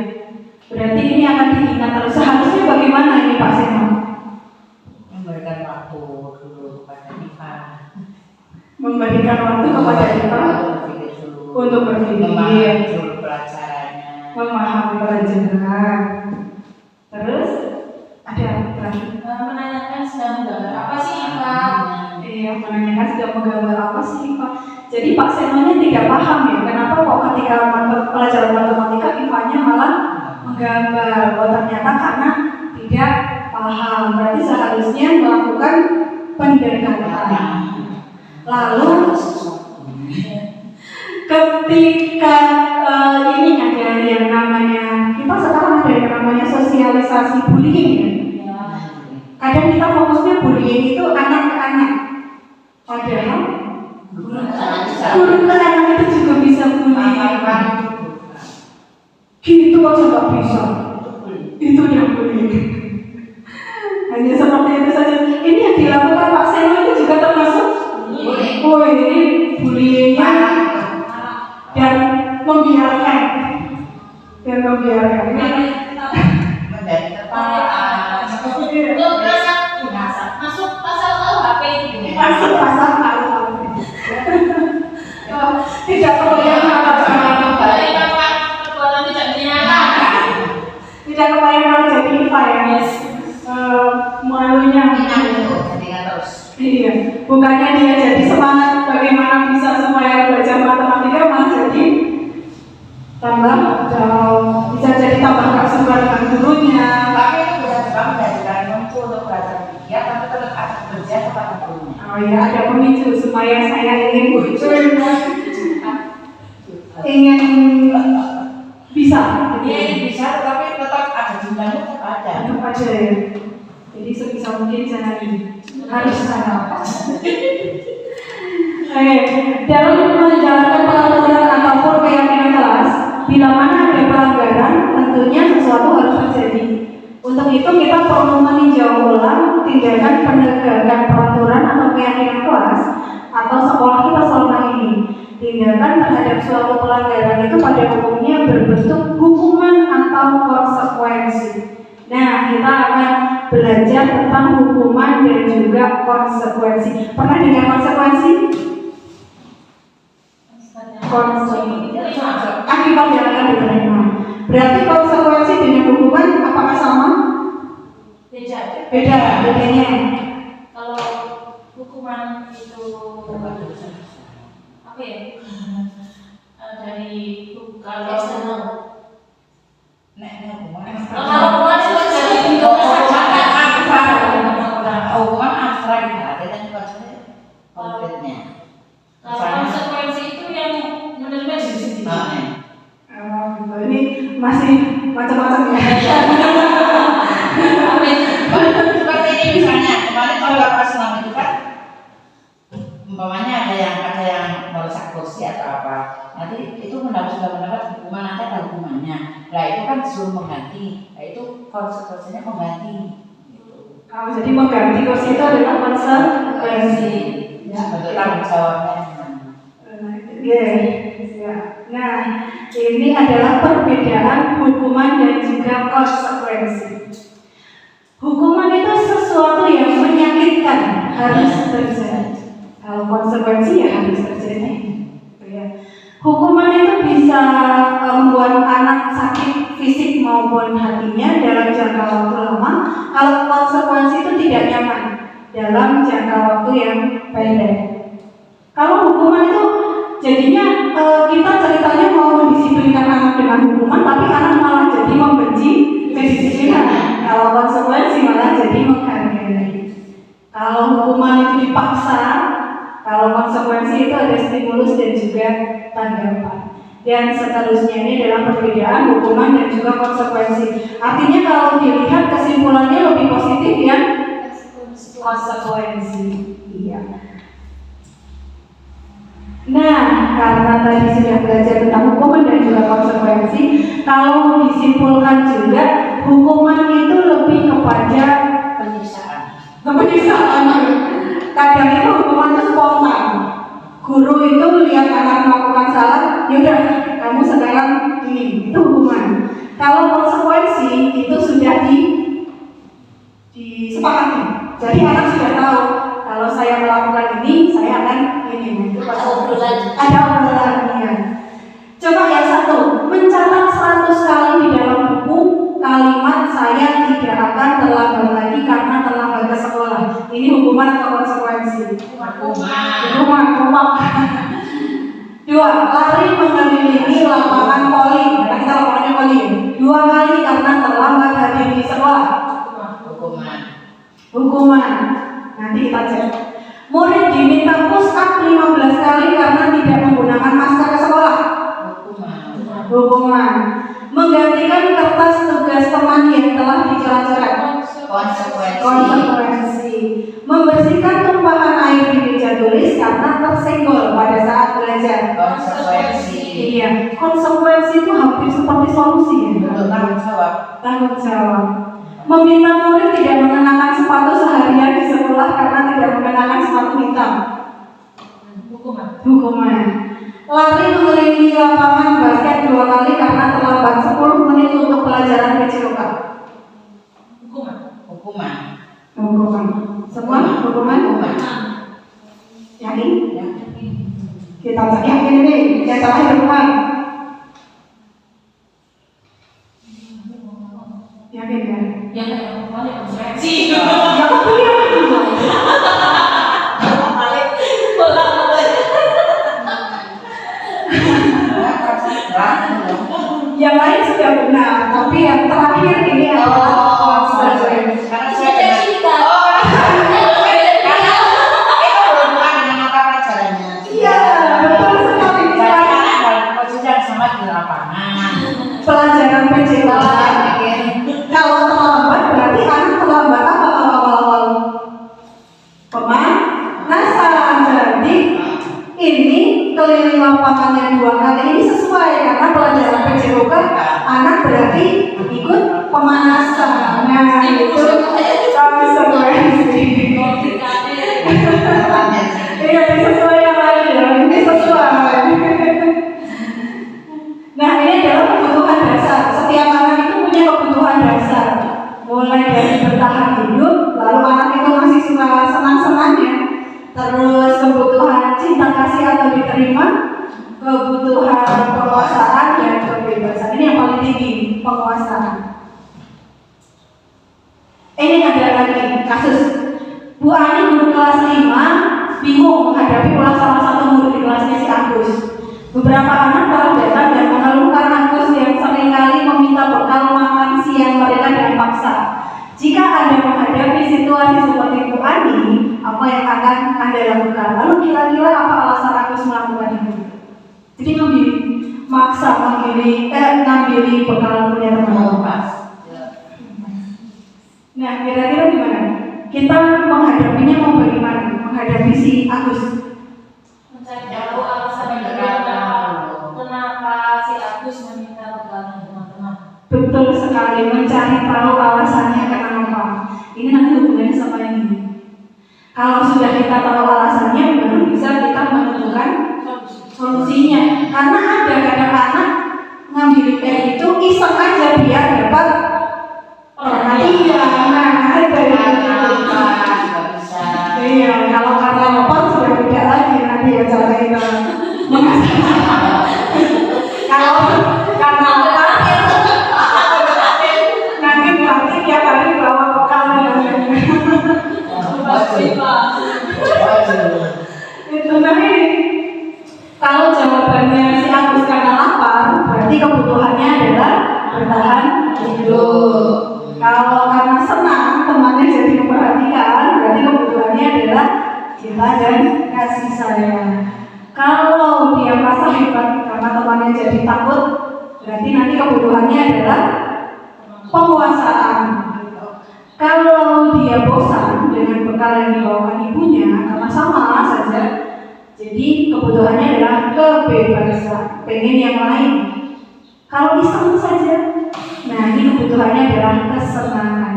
Berarti ini akan diingat terus. Seharusnya bagaimana ini Pak Seno? Memberikan waktu dulu kepada Iva. Memberikan waktu kepada Iva untuk berpikir, memahami dulu pelajarannya. memahami pelajaran. Terus ada apa lagi? Menanyakan sedang menggambar apa sih Pak? Iya, menanyakan sedang menggambar apa sih Pak? Jadi Pak Senonya tidak paham ya, kenapa kok ketika pelajaran matematika Ivanya malah menggambar. Oh ternyata karena tidak paham. Berarti seharusnya melakukan pendekatan. Lalu ketika ini ada yang namanya, kita sekarang ada yang namanya sosialisasi bullying ya. Kadang kita fokusnya bullying itu anak ke anak, padahal guru ke anak itu juga bisa bullying. Gitu aja nggak bisa, itu yang bullying. Hanya seperti itu saja. Ini yang dilakukan Pak Seno itu juga termasuk oh ini bullyingnya dan membiarkan Menjadi terpapar. Untuk masuk pasal KUHP ini. pasal tidak kebayang Perbuatan tidak dinyatakan. tidak kebayang kalau jadi Iva ya. Malunya terus. iya, bukannya dia jadi semangat bagaimana bisa supaya belajar matematika, malah jadi tambah down, bisa jadi tambah gak suka dengan gurunya. Tapi itu bisa juga menjadikan pemicu untuk belajar dia, tapi tetap ada kerja kepada gurunya. Oh ya, ada pemicu supaya saya ingin muncul, ingin bisa. Dia ini bisa, tetapi tetap ada jumlahnya tetap ada. Tetap aja ya. Jadi sebisa mungkin jangan harus sana. Dalam menjalankan peraturan ataupun keyakinan kelas, bila mana ada pelanggaran, tentunya sesuatu harus terjadi. Untuk itu kita perlu meninjau ulang tindakan penegakan peraturan atau keyakinan kelas atau sekolah kita selama ini. Tindakan terhadap suatu pelanggaran itu pada umumnya berbentuk hukuman atau konsekuensi. Nah, kita akan belajar tentang hukuman dan juga konsekuensi. Pernah dengar konsekuensi? Konsekuensi akibat yang akan diterima. Berarti konsekuensi dengan hukuman apakah sama? Beda. Bedanya. Kalau hukuman itu apa ya? Dari kalau eksternal. Kalau hukuman itu jadi hukuman abstrak ada dan konkretnya. kalau konsekuensi itu yang menerima diri sendiri. Ini masih macam-macam ya. Seperti ini misalnya kemarin kalau Bapak Senam itu kan umpamanya ada yang merusak kursi atau apa, nanti itu sudah mendapat hukuman, nanti ada hukumannya. Nah itu kan disuruh mengganti, nah itu konsekuensinya mengganti. Jadi mengganti kursi itu adalah konsekuensi. Ya, bentuk tanggung jawabnya gimana? Nah, ini adalah perbedaan hukuman dan juga konsekuensi. Hukuman itu sesuatu yang menyakitkan, harus terjadi. Kalau konsekuensi ya harus terjadi. Hukuman itu bisa membuat anak sakit fisik maupun hatinya dalam jangka waktu lama. Kalau konsekuensi itu tidak nyaman dalam jangka waktu yang pendek. Kalau hukuman Kalau hukuman itu dipaksa, kalau konsekuensi itu ada stimulus dan juga tanggapan. Dan seterusnya ini adalah perbedaan hukuman dan juga konsekuensi. Artinya kalau dilihat kesimpulannya lebih positif ya, konsekuensi. Iya. Nah, karena tadi sudah belajar tentang hukuman dan juga konsekuensi, kalau disimpulkan juga hukuman itu lebih kepada penyiksaan. Kadang itu hukuman itu spontan. Guru itu lihat anak melakukan salah, yaudah kamu sekarang ini, itu hukuman. Kalau konsekuensi itu sudah disepakati. Jadi anak sudah tahu kalau saya melakukan ini, saya akan ini. Itu ada obrolannya. Coba yang satu, mencatat 100 kali di dalam buku kalimat saya tidak akan terlambat lagi karena terlambat ke sekolah. Ini hukuman atau konsekuensi? Hukuman. Dua, lari mengelilingi lapangan voli. Nah, kita lapangannya voli. 2 kali karena terlambat hadir di sekolah. Hukuman. Nanti kita cek. Murid diminta push up 15 kali karena tidak menggunakan masker ke sekolah. Hukuman. Menggantikan kertas tugas teman yang telah dicoret-coret. Konsekuensi. Membersihkan tumpahan air di meja tulis karena tersenggol pada saat belajar. Konsekuensi. Iya, konsekuensi itu hampir seperti solusi ya. Tanggung jawab. Meminta murid tidak mengenakan sepatu seharian di sekolah karena tidak mengenakan sepatu hitam. Hukuman. Lari mengelilingi lapangan basket 2 kali karena terlambat 10 menit untuk pelajaran PJOK. Hukuman. Semua hukuman. Yakin? Kita cek yakin nih. Yang terakhir hukuman. Yakin kan? Yang lain sudah benar, tapi yang terakhir ini adalah konsekuensi. Karena saya karena itu berhubungan dengan mata pelajarannya. Iya, betul sekali. Karena posisi sama di lapangan. Pelajaran PJOK. Kalau terlambat berarti anak terlambat apa awal-awal? Pemanasan. Jadi ini keliling lapangannya 2 kali ini sesuai karena pelajaran PJOK anak berarti ikut pemanasan. Nah itu konsekuensi. Iya sesuai yang lain ya. Ini sesuai. Nah ini adalah kebutuhan dasar. Setiap anak itu punya kebutuhan dasar. Mulai dari bertahan hidup, lalu anak itu masih suka senang-senangnya. Terus kebutuhan cinta kasih atau diterima, kebutuhan penguasaan dan kebebasan. Ini yang paling tinggi, penguasaan. Ini ada lagi kasus Bu Ani guru kelas 5 bingung menghadapi ulah salah satu murid di kelasnya si Agus. Beberapa anak telah datang dan mengeluhkan Agus yang seringkali meminta bekal makan siang mereka dengan paksa. Jika Anda menghadapi situasi seperti Bu Ani, apa yang akan Anda lakukan? Lalu kira-kira apa alasan Agus melakukan itu? Jadi ngambil bekal punya teman-teman. Nah, kira-kira gimana? Kita menghadapinya mau bagaimana? Menghadapi si Agus? Mencari tahu alasan kenapa si Agus meminta bekal teman-teman. Betul sekali, mencari tahu alasannya kenapa. Ini nanti hubungannya sama ini. Kalau sudah kita tahu alasannya, baru bisa kita menentukan solusinya. Karena ada kadang anak ngambil kayak itu iseng aja biar dapat perhatian. Nah, ada yang iya, kalau karena lepas sudah tidak lagi nanti ya cara kita kalau karena lepas nanti berarti tiap hari bawa bekal itu nanti kalau jawabannya si Agus karena lapar berarti kebutuhannya adalah bertahan hidup. Kalau karena senang temannya jadi memperhatikan berarti kebutuhan cinta dan kasih sayang. Kalau dia merasa hebat karena temannya jadi takut, berarti nanti kebutuhannya adalah penguasaan. Kalau dia bosan dengan bekal yang dibawakan ibunya karena sama saja, jadi kebutuhannya adalah kebebasan, pengen yang lain. Kalau iseng saja, nah ini kebutuhannya adalah kesenangan.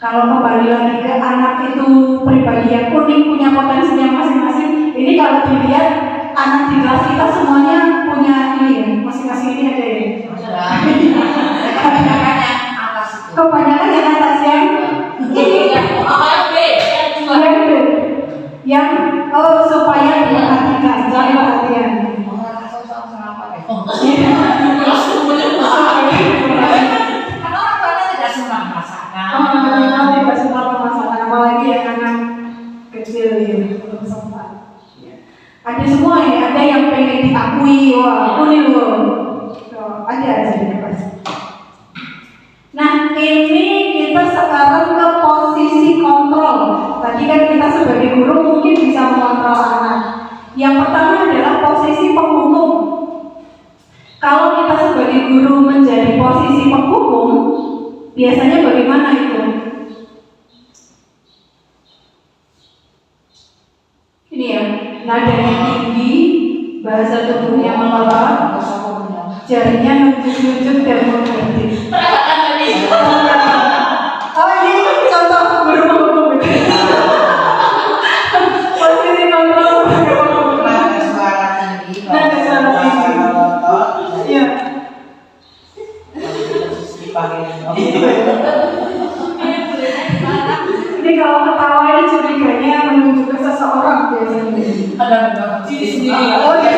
Kalau kembali lagi ke anak itu pribadi yang unik, punya potensinya masing-masing. Ini kalau dilihat anak di kelas kita semuanya punya ini, masing-masing ini aja ya. Kebanyakan yang atas itu. Kebanyakan yang atas yang ini yang supaya diperhatikan, cari perhatian. Karena orang tuanya tidak senang masakan. Tidak sempat pemasakan, apalagi yang anak kecil ya, belum sempat. Ada semua ya, ada yang pengen diakui, wah aku nih loh. Ada aja bebas. Nah ini kita sekarang ke posisi kontrol. Tadi kan kita sebagai guru mungkin bisa mengontrol anak. Yang pertama adalah posisi penghukum. Kalau kita sebagai guru menjadi posisi penghukum, biasanya bagaimana itu? Ini ya, nadanya tinggi, bahasa tubuhnya meleleh, jarinya nunjuk-nunjuk dan mengerti. Oh ini contoh guru penghukum. Posisi kontrol. Nada suara tinggi. Nada suara tinggi. Otot. Iya. Ini kalau ketawa ini curiganya menuju ke seseorang biasanya. Ada banget diri sendiri. Oh iya.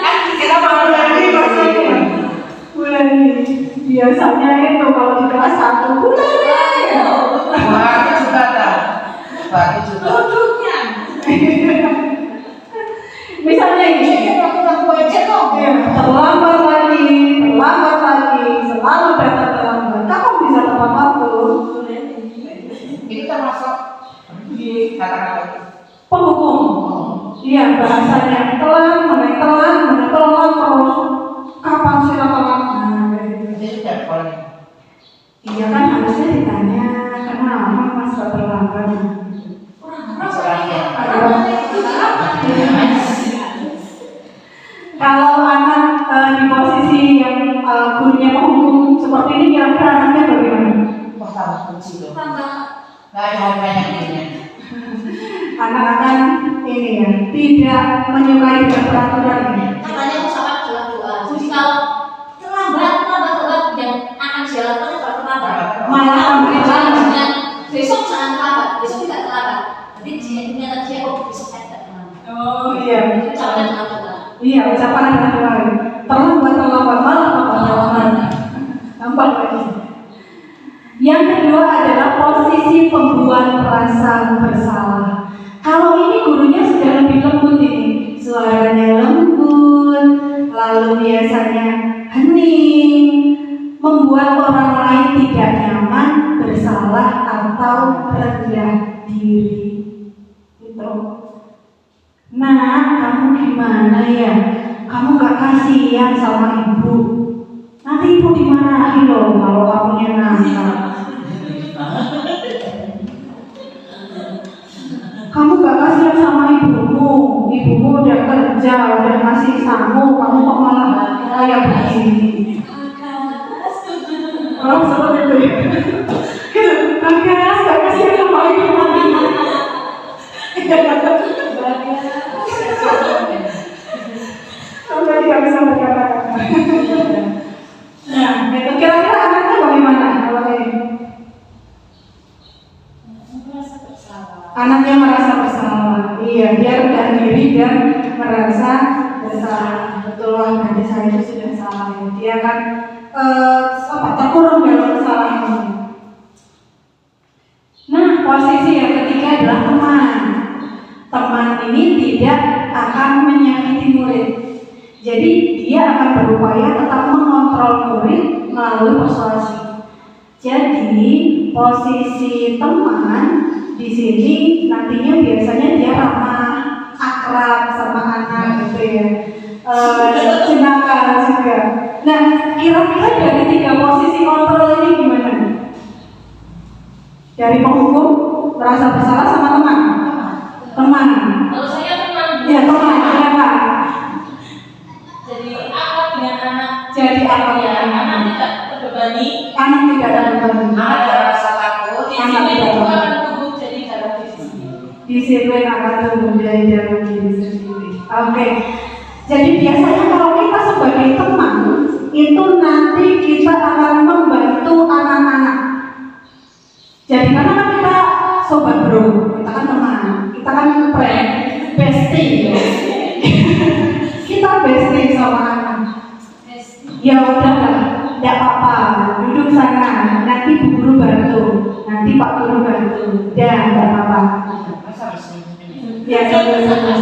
Kan kita mau lagi maksudnya. Bulan ini biasanya itu kalau di kelas 1 bulan ini. Wah, itu juga ada. Wah, itu juga. Duduknya. Misalnya ini, Aku aja dong. terlambat lagi, selalu datang terlambat. Kamu bisa tepat waktu. Itu termasuk di kata-kata itu. Penghukum. Iya, bahasanya telat terus. Kapan sih telat? Nah, kayak gitu. Itu tidak boleh. Iya kan harusnya ditanya kenapa mas kok terlambat. Soalnya. Kalau anak di posisi yang gurunya menghukum seperti ini, kira-kira anaknya bagaimana? Wah, tambah kunci loh. Tambah. Nggak ada harganya ini. Anak akan ini ya, tidak menyukai peraturan ini. Katanya usahakan doa. Jadi kalau terlambat yang akan saya lakukan adalah terlambat. Malah Dengan besok jangan terlambat, besok tidak terlambat. Jadi ternyata dia besok saya tidak terlambat. Oh iya. Itu ucapan dengan doa. Iya, ucapan anak lain. Terlambat malah terlambat. Nampak lagi. Yang kedua adalah posisi pembuat rasa bersalah. Kalau ini gurunya sudah lebih lembut ini, suaranya lembut, lalu biasanya hening, membuat orang lain tidak nyaman, bersalah atau rendah diri. Itu. Nah, kamu gimana ya? Kamu gak kasihan sama ibu? Nanti ibu dimarahin loh kalau kamunya nakal. Kamu gak kasihan sama ibumu udah kerja, udah ngasih samu, kamu kok malah kayak begini. Orang seperti itu ya. Bagas, gak kasihan sama ibu. Sampai tidak bisa berkata-kata. Nah, itu kira-kira anaknya bagaimana kalau ini? Anaknya merasa bersalah. Iya, dia rendah diri dan merasa bersalah. Betul lah, nanti saya itu sudah salah. Dia kan terkurung dalam kesalahan. Nah, posisi yang ketiga adalah teman. Teman ini tidak akan menyakiti murid. Jadi dia akan berupaya tetap mengontrol murid melalui persuasi. Jadi posisi teman di sini nantinya biasanya dia ramah, akrab sama anak gitu ya. Jenaka juga. Nah, kira-kira dari 3 posisi kontrol ini gimana? Dari penghukum, merasa bersalah sama teman? Teman. Kalau saya teman. Ya, teman. Kenapa? Jadi akrab dengan anak. Jadi akrab Ya, dengan anak anak. tidak terbebani. Anak tidak ada beban. Anak ada rasa takut. Disiplin itu akan tumbuh jadi dalam diri sendiri. Disiplin akan tumbuh dari dalam diri sendiri. Oke. Jadi biasanya kalau kita sebagai teman itu nanti kita akan membantu anak-anak. Jadi karena kan kita sobat bro, kita kan teman, kita kan friend, bestie. Kita bestie sama anak. Ya udahlah, tidak apa-apa, duduk sana, nanti Bu Guru bantu, nanti Pak Guru bantu, ya tidak apa-apa. Masa mesti Ya sama-sama.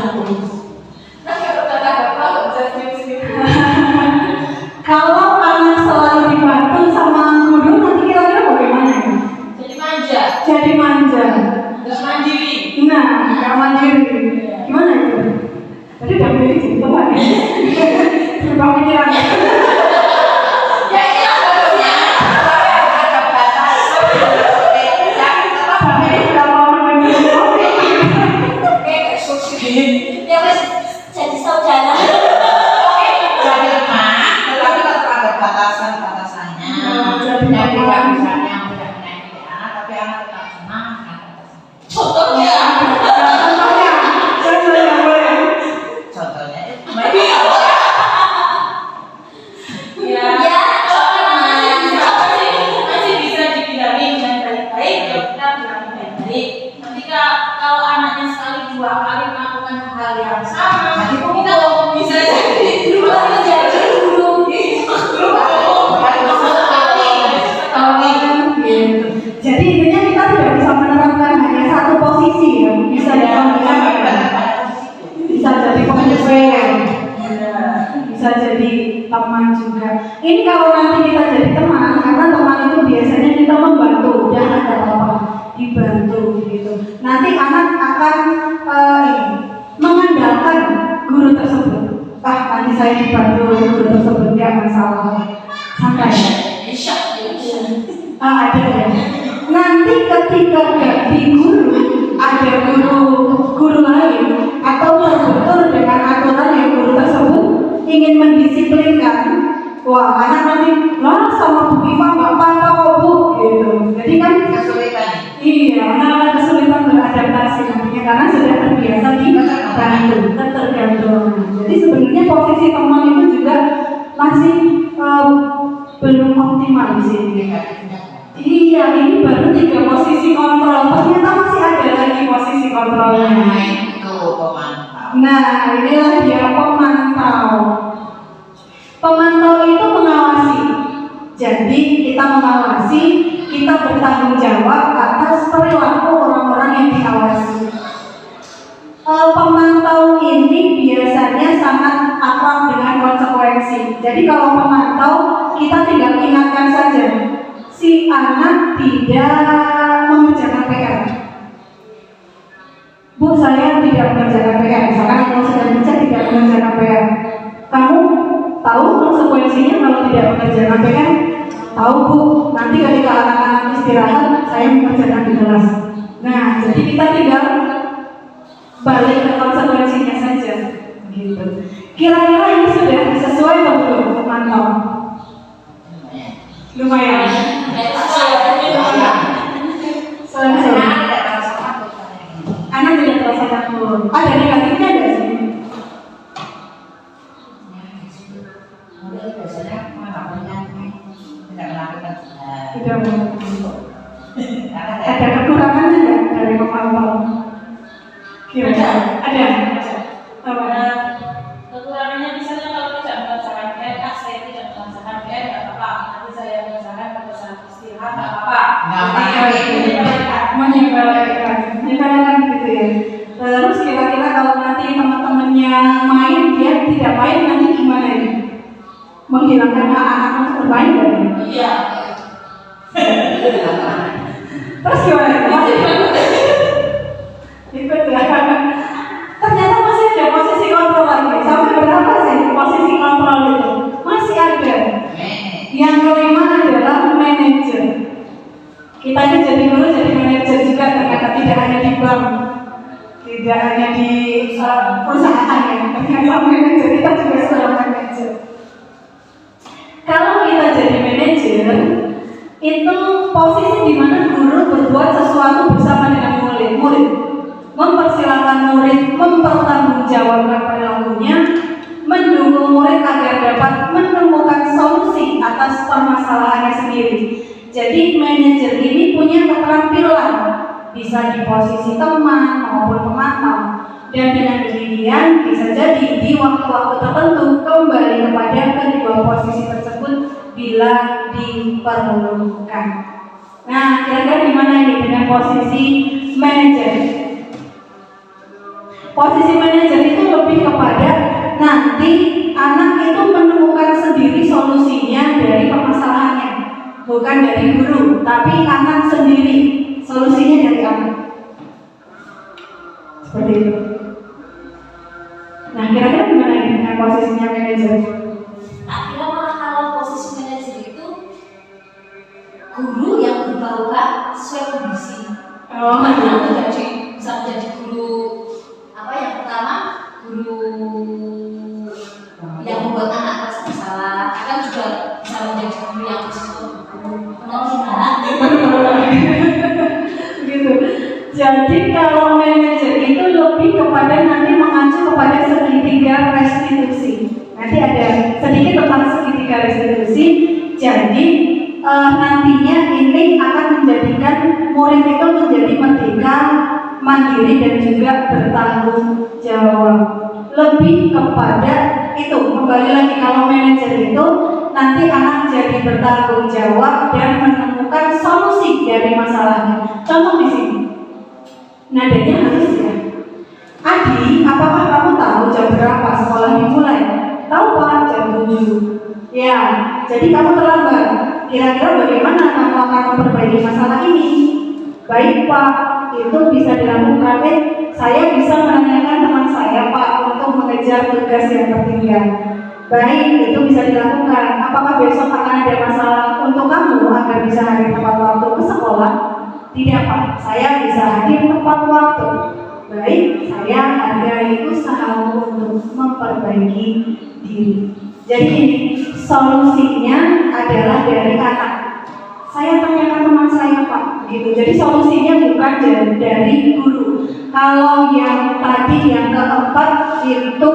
Nah, kalau kata bapak bisa sendiri. Kalau anak selalu dibantu sama guru, nanti kira-kira bagaimana ya? Jadi manja, Jadi manja. nggak mandiri. Nah, nggak mandiri. Gimana itu? Tadi udah beli jadi teman ya? Berubah pikiran. Ya iya harusnya. ada batas. Tapi sudah mau mendengar. Kayak subsidi. Ya wes jadi saudara. Jadi lemah, tetapi tetap ada batasan-batasannya. Jadi Yang tidak lemah. misalnya yang tidak menyakiti anak, tapi anak tetap senang. Contohnya. Contohnya, contohnya boleh. Contohnya itu. Ya, kalau masih bisa dibilangin dengan baik-baik, ya kita bilangin baik-baik. Ketika kalau anaknya sekali 2 kali melakukan hal yang sama, kita bisa jadi berubah menjadi guru. Gitu. Jadi intinya kita tidak bisa menerapkan hanya satu posisi ya, bisa dikombinasikan. Bisa jadi penyesuaian, bisa jadi teman juga. Ini kalau nanti kita jadi teman, karena teman itu biasanya kita membantu, dan ada apa dibantu gitu. Nanti anak akan mengandalkan guru tersebut. Nanti saya dibantu oleh guru tersebut, ya masalah. Santai. Ada ya. Nanti ketika ganti guru, ada guru lain atau terbentur dengan aturan yang guru tersebut ingin mendisiplinkan. Wah, anak nanti lah sama Bu Iva nggak apa-apa kok Bu, gitu. Jadi kan Kesulitan. iya, anak akan kesulitan beradaptasi nantinya karena sudah terbiasa dibantu, tergantung. Jadi sebenarnya posisi teman itu juga masih belum optimal di sini. Iya, ini baru 3 posisi kontrol. Ternyata masih ada lagi posisi kontrolnya. Itu pemantau. Nah, inilah dia pemantau. Pemantau itu mengawasi. Jadi kita mengawasi, kita bertanggung jawab atas perilaku orang-orang yang diawasi. Pemantau ini biasanya sangat akrab dengan konsekuensi. Jadi kalau pemantau, kita tinggal ingatkan saja, si anak tidak mengerjakan PR. Bu, saya tidak mengerjakan PR. Misalkan kalau sedang baca tidak mengerjakan PR. Kamu tahu konsekuensinya kalau tidak mengerjakan PR? Tahu Bu, nanti ketika anak-anak istirahat, saya mengerjakan di kelas. Nah, jadi kita tinggal balik ke konsekuensinya saja. Gitu. Kira-kira ini sudah sesuai atau belum pemantau? Lumayan. Anak tidak terasa takut. Ada negatifnya nggak sih? Biasanya tidak melakukan Tidak melakukan. Ada kekurangannya nggak dari pemantau? Kira-kira ada. Apa? Kekurangannya misalnya kalau tidak mengerjakan PR, saya tidak mengerjakan PR, nggak apa-apa. Nanti saya mengerjakan pada saat istirahat, nggak apa-apa. Menyepelekan gitu ya. Terus kira-kira kalau nanti teman-temannya main, dia tidak main, nanti gimana ini? Menghilangkan anak-anak untuk bermain nggak ya? Iya. kelima adalah manajer. Kita ini jadi guru, jadi manajer juga ternyata, tidak hanya di bank, tidak hanya di perusahaan ya. Ternyata manajer kita juga seorang manajer. Kalau kita jadi manajer, itu posisi di mana guru berbuat sesuatu bersama dengan murid, mempersilahkan murid mempertanggungjawabkan perilakunya, mendukung murid agar dapat menemukan solusi atas permasalahannya sendiri. Jadi manajer ini punya keterampilan, bisa di posisi teman maupun pemantau, dan dengan demikian bisa jadi di waktu-waktu tertentu kembali kepada kedua posisi tersebut bila diperlukan. Nah, kira-kira gimana ini dengan posisi manajer? Posisi manajer itu lebih kepada nanti anak itu menemukan sendiri solusinya dari permasalahannya, bukan dari guru, tapi anak sendiri solusinya dari anak. Seperti itu. Nah, kira-kira gimana ini dengan posisinya manajer? Akhirnya malah kalau posisi manajer itu guru yang berbakat sesuai kondisi. Oh, Bisa menjadi guru apa yang pertama, guru yang membuat anak merasa bersalah, akan juga bisa menjadi guru yang gitu. Jadi kalau manajer itu lebih kepada nanti mengacu kepada segitiga restitusi. Nanti ada sedikit tentang segitiga restitusi. Jadi nantinya ini akan menjadikan murid itu menjadi merdeka, mandiri dan juga bertanggung jawab. Lebih kepada itu, kembali lagi kalau manajer itu nanti anak jadi bertanggung jawab dan menemukan solusi dari masalahnya. Contoh di sini, nadanya halus ya. Adi, apakah kamu tahu jam berapa sekolah dimulai? Tahu Pak, jam 7. Ya, jadi kamu terlambat. Kira-kira bagaimana kamu akan memperbaiki masalah ini? Baik Pak, itu bisa dilakukan. Saya bisa menanyakan teman saya Pak untuk mengejar tugas yang tertinggal. Baik, itu bisa dilakukan. Apakah besok akan ada masalah untuk kamu agar bisa hadir tepat waktu ke sekolah? Tidak Pak, saya bisa hadir tepat waktu. Baik, saya hargai usahamu untuk memperbaiki diri. Jadi ini solusinya adalah dari anak. Saya tanyakan teman saya Pak, gitu. Jadi solusinya bukan dari guru. Kalau yang tadi yang keempat itu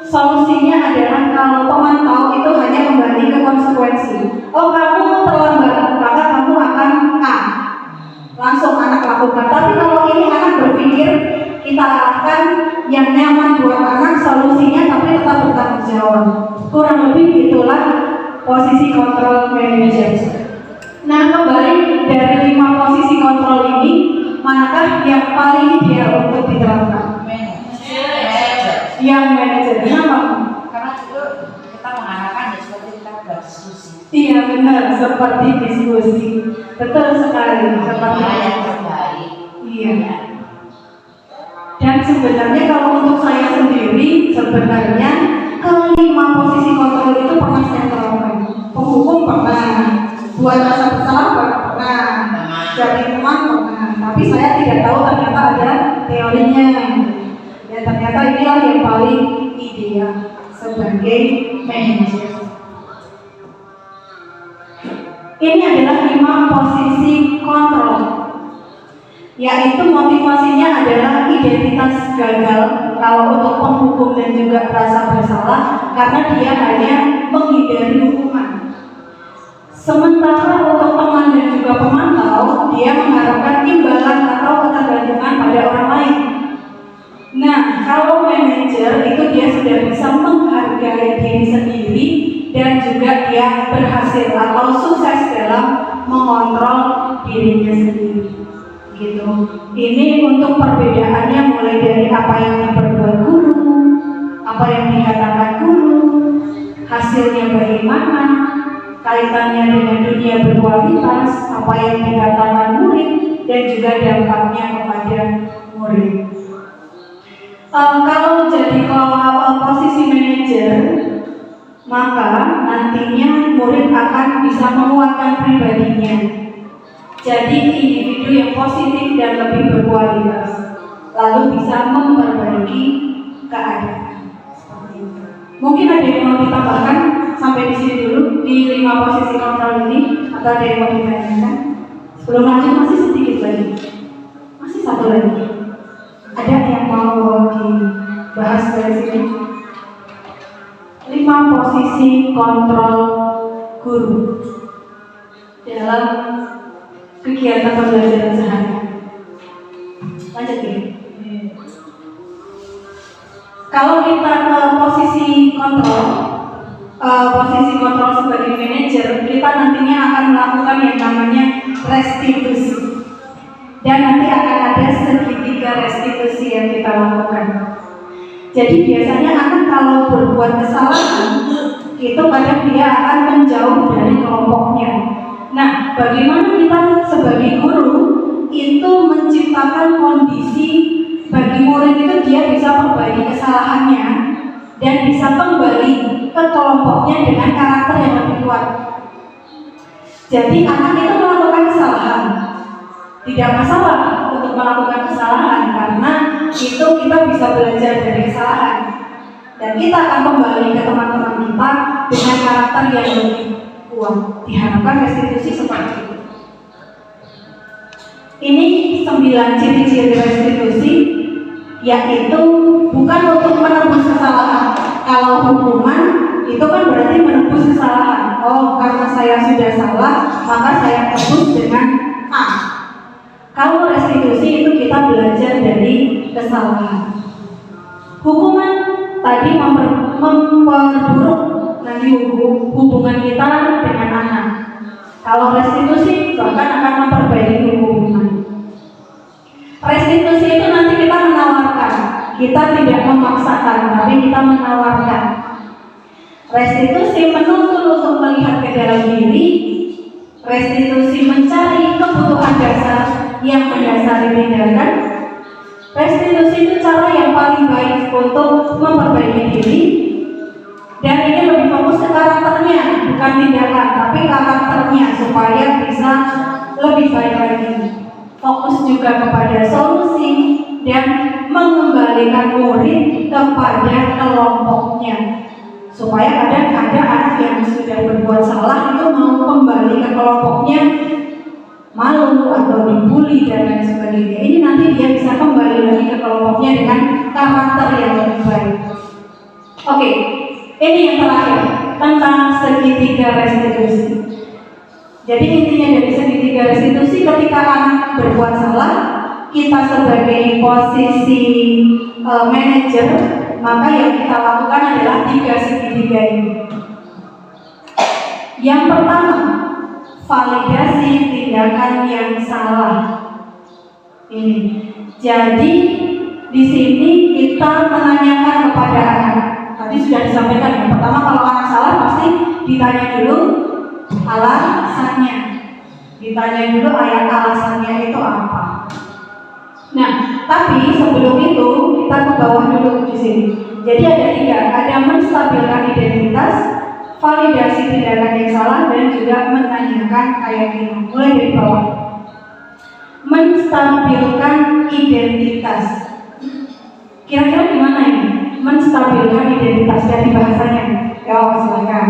solusinya adalah kalau pemantau itu hanya kembali ke konsekuensi. Oh kamu terlambat, maka kamu akan A. Langsung anak lakukan. Tapi kalau ini anak berpikir, kita arahkan yang nyaman buat anak solusinya, tapi tetap bertanggung jawab. Kurang lebih itulah posisi kontrol manajer. Nah, kembali dari 5 posisi kontrol ini, manakah yang paling ideal untuk diterapkan? Yang manajer. Kenapa? Karena itu kita mengharapkan ya seperti kita berdiskusi. Iya benar, seperti diskusi. Betul sekali, seperti yang terbaik. Iya. Dan sebenarnya kalau untuk saya sendiri, sebenarnya kelima posisi kontrol itu pernah saya terapkan. Penghukum pernah, buat rasa bersalah pernah, jadi teman pernah. Tapi saya tidak tahu ternyata ada teorinya. Dan ternyata inilah yang paling ideal sebagai manajer. Ini adalah 5 posisi kontrol, yaitu motivasinya adalah identitas gagal kalau untuk penghukum dan juga rasa bersalah karena dia hanya menghindari hukuman. Sementara untuk teman dan juga pemantau, dia mengharapkan imbalan atau ketergantungan pada orang lain. Nah, kalau manajer itu dia sudah bisa menghargai diri sendiri dan juga dia berhasil atau sukses dalam mengontrol dirinya sendiri. Gitu. Ini untuk perbedaannya mulai dari apa yang diperbuat guru, apa yang dikatakan guru, hasilnya bagaimana, kaitannya dengan dunia berkualitas, apa yang dikatakan murid, dan juga dampaknya kepada murid. Kalau jadi posisi manajer, maka nantinya murid akan bisa menguatkan pribadinya. Jadi individu yang positif dan lebih berkualitas, lalu bisa memperbaiki keadaan. Seperti itu. Mungkin ada yang mau ditambahkan sampai di sini dulu di 5 posisi kontrol ini, atau ada yang mau ditanyakan? Sebelum lanjut masih sedikit lagi, masih satu lagi. Ada yang mau dibahas dari sini? 5 posisi kontrol guru dalam kegiatan pembelajaran sehari. Lanjut ya. Kalau kita ke posisi kontrol sebagai manajer, kita nantinya akan melakukan yang namanya restitusi. Dan nanti akan ada segitiga restitusi yang kita lakukan. Jadi biasanya akan kalau berbuat kesalahan, itu kadang dia akan menjauh dari kelompoknya. Nah, bagaimana kita sebagai guru itu menciptakan kondisi bagi murid itu dia bisa perbaiki kesalahannya dan bisa kembali ke kelompoknya dengan karakter yang lebih kuat. Jadi anak itu melakukan kesalahan, tidak masalah untuk melakukan kesalahan karena itu kita bisa belajar dari kesalahan dan kita akan kembali ke teman-teman kita dengan karakter yang lebih kuat. Diharapkan restitusi seperti itu. Ini 9 ciri-ciri restitusi, yaitu bukan untuk menebus kesalahan. Kalau hukuman itu kan berarti menebus kesalahan. Oh, karena saya sudah salah, maka saya tebus dengan A. Kalau restitusi itu kita belajar dari kesalahan. Hukuman tadi memperburuk nanti hubungan kita dengan anak. Kalau restitusi bahkan akan memperbaiki hubungan. Restitusi itu nanti kita menawarkan, kita tidak memaksakan, tapi kita menawarkan. Restitusi menuntut untuk melihat ke dalam diri. Restitusi mencari kebutuhan dasar yang mendasari tindakan. Restitusi itu cara yang paling baik untuk memperbaiki diri. Dan ini lebih fokus ke karakternya, bukan tindakan, tapi karakternya supaya bisa lebih baik lagi. Fokus juga kepada solusi dan mengembalikan murid kepada kelompoknya. Supaya kadang ada anak yang sudah berbuat salah itu mau kembali ke kelompoknya, malu atau dibully dan lain sebagainya. Ini nanti dia bisa kembali lagi ke kelompoknya dengan karakter yang lebih baik. Oke, ini yang terakhir tentang segitiga restitusi. Jadi intinya dari segitiga restitusi, ketika anak berbuat salah, kita sebagai posisi manajer, maka yang kita lakukan adalah 3 segitiga ini. Yang pertama, validasi tindakan yang salah. Ini. Jadi di sini kita menanyakan kepada anak. Tadi sudah disampaikan yang pertama, kalau anak salah pasti ditanya dulu alasannya. Ditanya dulu ayat alasannya itu apa. Nah, tapi sebelum itu kita ke bawah dulu di sini. Jadi ada 3, ada menstabilkan identitas, validasi tindakan yang salah, dan juga menanyakan keyakinan. Mulai dari bawah. Menstabilkan identitas. Kira-kira gimana ini? Menstabilkan identitas dari bahasanya. Ya, silakan.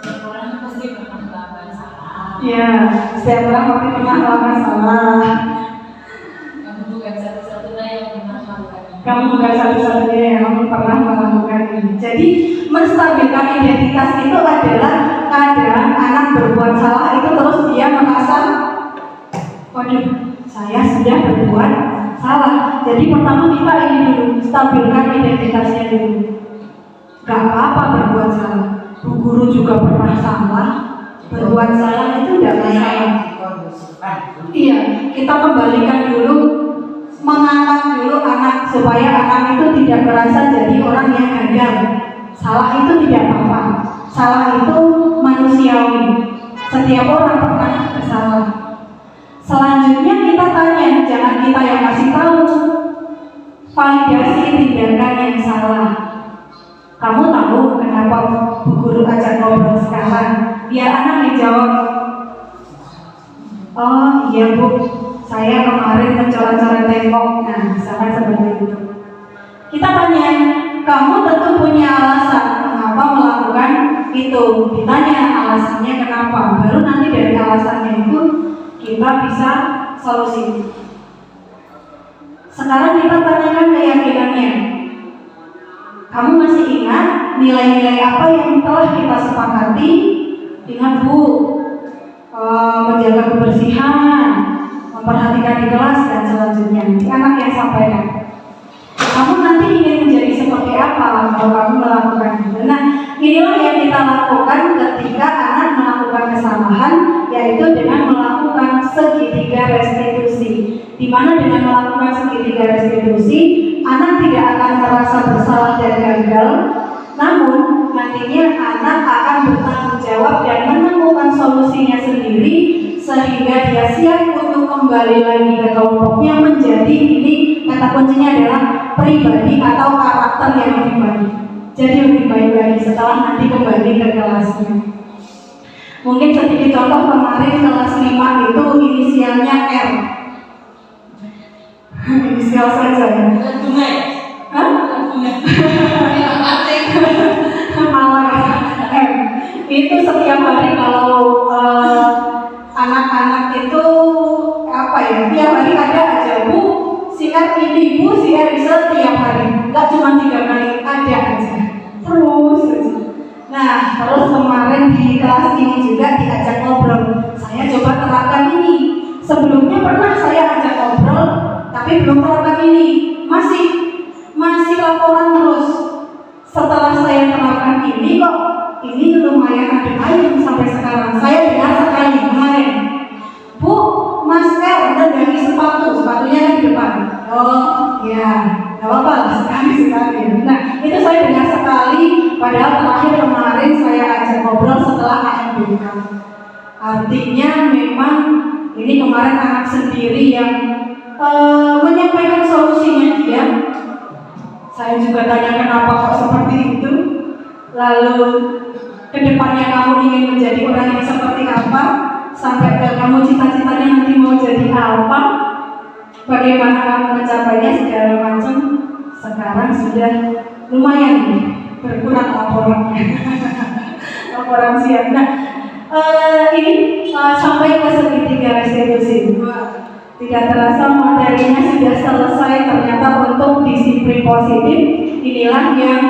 Setiap orang pasti pernah melakukan salah. Ya, setiap orang pasti pernah melakukan salah. Kamu bukan satu-satunya yang pernah melakukan. Kamu bukan satu-satunya yang pernah melakukan ini. Jadi menstabilkan identitas itu adalah kadang anak berbuat salah itu terus dia merasa, waduh, saya sudah berbuat salah. Jadi pertama kita ini dulu stabilkan identitasnya dulu. Gak apa-apa berbuat salah. Bu guru juga pernah salah. Berbuat salah itu tidak masalah. Iya, kita kembalikan dulu, mengangkat dulu anak supaya anak itu tidak merasa jadi orang yang gagal. Salah itu tidak apa-apa. Salah itu manusiawi. Setiap orang pernah bersalah. Selanjutnya kita tanya, jangan kita yang kasih tahu. Validasi tindakan yang salah. Kamu tahu kenapa Bu Guru ajak ngobrol sekarang? Biar anak yang jawab. Oh iya Bu, saya kemarin mencoret-coret tembok. Nah, misalkan seperti itu. Kita tanya, kamu tentu punya alasan mengapa melakukan itu. Ditanya alasannya kenapa. Baru nanti dari alasannya itu kita bisa solusi. Sekarang kita tanyakan keyakinannya. Kamu masih ingat nilai-nilai apa yang telah kita sepakati? Ingat Bu, menjaga kebersihan, memperhatikan di kelas dan selanjutnya. Ini anak yang sampaikan. Kamu nanti ingin menjadi seperti apa kalau kamu melakukan itu? Nah, inilah yang kita lakukan ketika anak melakukan kesalahan, yaitu dengan melakukan segitiga restitusi. Di mana dengan melakukan segitiga restitusi, anak tidak akan merasa bersalah dan gagal, namun nantinya anak akan bertanggung jawab dan menemukan solusinya sendiri, sehingga dia siap untuk kembali lagi ke kelompoknya menjadi ini, kata kuncinya adalah pribadi atau karakter yang lebih baik. Jadi lebih baik lagi setelah nanti kembali ke kelasnya. Mungkin sedikit contoh, kemarin kelas 5 itu inisialnya R. Inisial saja ya. Bunga ya? Hah? Bunga. Malah M. Itu setiap hari kalau anak-anak itu apa ya? Tiap hari ada aja Bu, si R ini Bu, si R bisa tiap hari. Enggak cuma 3 kali, ada aja. Terus. Nah, terus kemarin di kelas ini juga diajak ngobrol. Saya coba terapkan ini. Sebelumnya pernah saya ajak ngobrol, tapi belum terapkan ini. Masih laporan terus. Setelah saya terapkan ini kok ini lumayan adem ayem sampai sekarang. Saya dengar sekali kemarin, Bu, Mas R mendatangi sepatunya kan di depan. Oh ya, nggak apa-apa, sekali. Nah, itu saya dengar sekali. Padahal terakhir kemarin saya ajak ngobrol setelah AMBK. Artinya memang ini kemarin anak sendiri yang menyampaikan solusinya dia. Saya juga tanya kenapa kok seperti itu. Lalu kedepannya kamu ingin menjadi orang yang seperti apa? Sampai ke kamu cita-citanya nanti mau jadi apa? Bagaimana kamu mencapainya segala macam? Sekarang sudah lumayan nih, berkurang laporannya. Laporan siap. Nah, ini sampai ke segitiga restitusi. Tidak terasa materinya sudah selesai ternyata untuk disiplin positif. Inilah yang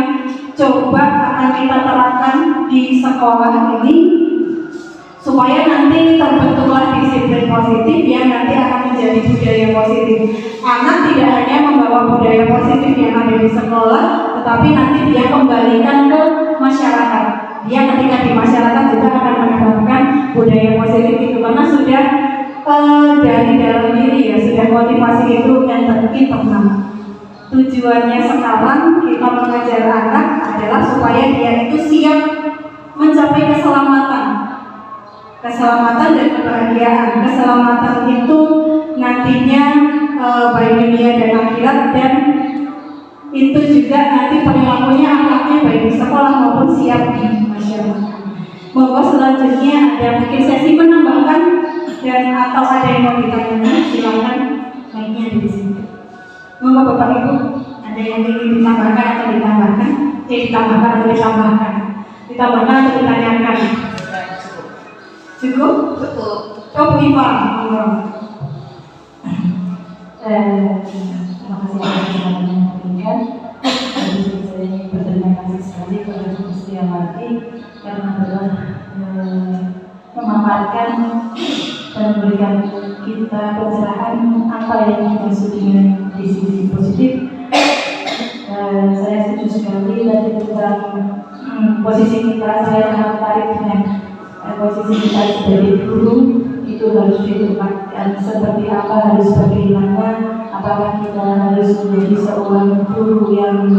coba akan kita terapkan di sekolah ini supaya nanti terbentuklah disiplin positif yang nanti akan menjadi budaya positif. Anak tidak hanya membawa budaya positif yang ada di sekolah, tetapi nanti dia kembalikan ke masyarakat. Dia ketika di masyarakat juga akan menerapkan budaya positif itu karena sudah dari dalam diri ya, sudah motivasi itu yang internal. Tujuannya sekarang kita mengajar anak adalah supaya dia itu siap mencapai keselamatan dan kebahagiaan. Keselamatan itu nantinya baik dunia dan akhirat, dan itu juga nanti perilakunya akhlaknya baik di sekolah maupun siap di masyarakat. Monggo selanjutnya ada mungkin sesi menambahkan dan atau ada yang mau ditanyakan, silakan mic-nya di sini. Monggo Bapak Ibu, ada yang ingin ditambahkan atau ditambahkan? Ditambahkan atau ditambahkan? Ditambahkan atau ditanyakan? Cukup? Cukup. Oh, Bu Iva, monggo. Terima kasih atas kesempatan yang diberikan. Saya berterima kasih sekali kepada Gusti Yang Maha karena telah memaparkan dan memberikan kita pencerahan apa yang dimaksud dengan disiplin positif. Saya setuju sekali tadi tentang posisi kita. Saya sangat tertarik dengan posisi kita sebagai guru. Itu harus ditempatkan seperti apa, harus bagaimana, apakah kita harus menjadi seorang guru yang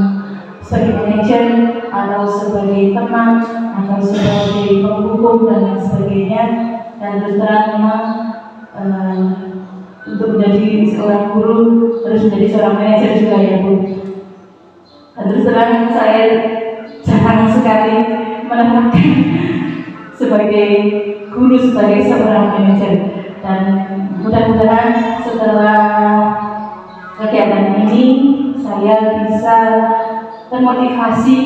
sebagai manajer atau sebagai teman atau sebagai penghukum dan lain sebagainya. Dan terus terang memang untuk menjadi seorang guru harus menjadi seorang manajer juga ya Bu. Dan terus terang saya senang sekali menemukan sebagai guru, sebagai seorang manajer. Dan mudah-mudahan setelah kegiatan ini saya bisa termotivasi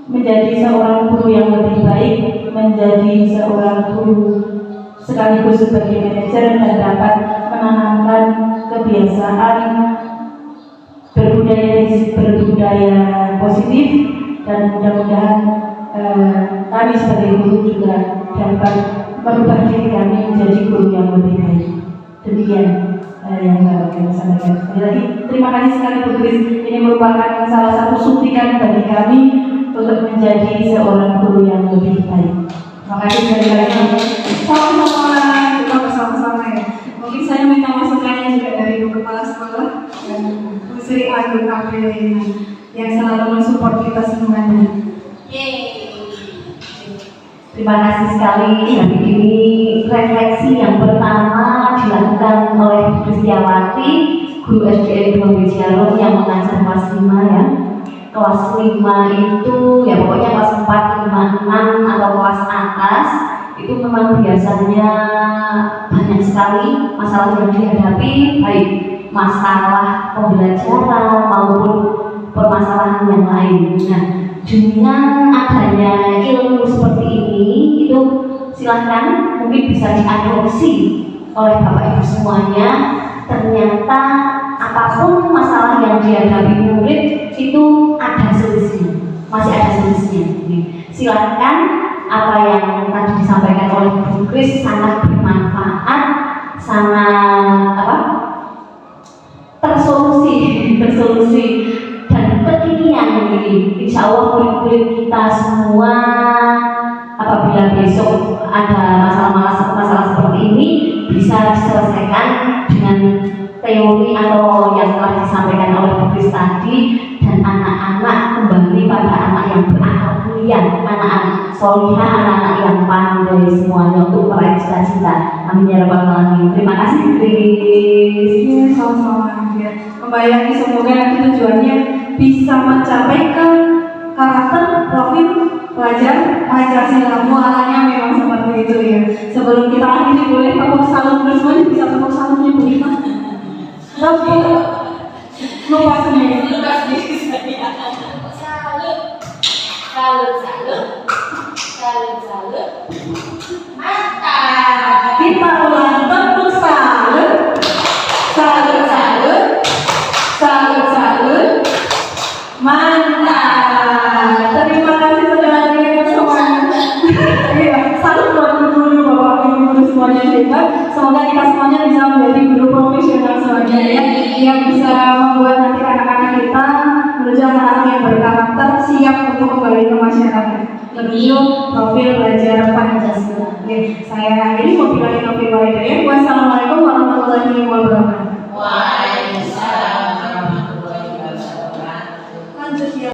menjadi seorang guru yang lebih baik, menjadi seorang guru sekaligus sebagai manajer, dan dapat menanamkan kebiasaan berbudaya positif. Dan mudah-mudahan kami sebagai guru juga dapat merubah diri kami menjadi guru yang lebih baik. Demikian yang dapat kami sampaikan. Sekali lagi terima kasih sekali Bu Kris. Ini merupakan salah satu suntikan bagi kami untuk menjadi seorang guru yang lebih baik. Terima kasih sekali lagi. Sama-sama, kita bersama-sama ya. Mungkin saya minta masukannya juga dari Bu Kepala Sekolah dan Bu Sri Ayu April yang selalu mensupport kita semuanya. Terima kasih sekali. Hari ini refleksi yang pertama dilakukan oleh Bu Kristiawati, guru SDN Dua Jaro yang mengajar kelas 5 ya. Kelas 5 itu ya pokoknya kelas 4, 5, 6 atau kelas atas itu memang biasanya banyak sekali masalah yang dihadapi, baik masalah pembelajaran maupun permasalahan yang lain. Nah, dengan adanya ilmu seperti ini itu silahkan mungkin bisa diadopsi oleh Bapak Ibu semuanya. Ternyata apapun masalah yang dihadapi murid itu ada solusinya, masih ada solusinya. Silahkan apa yang tadi disampaikan oleh Bu Kris sangat bermanfaat, sangat tersolusi dan kekinian ini. Insya Allah murid-murid kita semua apabila besok ada masalah seperti ini bisa diselesaikan dengan teori atau yang telah disampaikan oleh Bu Kris tadi, dan anak-anak kembali pada anak yang berakhlak mulia, anak-anak solihah, anak-anak yang pandai semuanya untuk meraih cita-cita. Amin ya rabbal alamin. Terima kasih Bu Kris. Iya, sama-sama ya. Kembali lagi, semoga nanti tujuannya bisa mencapai ke karakter profil pelajar Pancasila. Mualannya memang seperti itu ya. Sebelum kita akhiri boleh tepuk salam semuanya, bisa tepuk salamnya Bu Rima. Lupa sendiri. Salut. Mantap. Kita ulang, tepuk salut. Mantap. Terima kasih sudah hadir semuanya. Iya, salut buat guru-guru Bapak Ibu semuanya hebat. Semoga kita semuanya bisa menjadi guru profesional semuanya ya, yang bisa membuat nanti anak-anak kita menuju anak-anak yang berkarakter, siap untuk kembali ke masyarakat menuju profil belajar Pancasila. Oke, saya akhiri. Wassalamualaikum warahmatullahi wabarakatuh.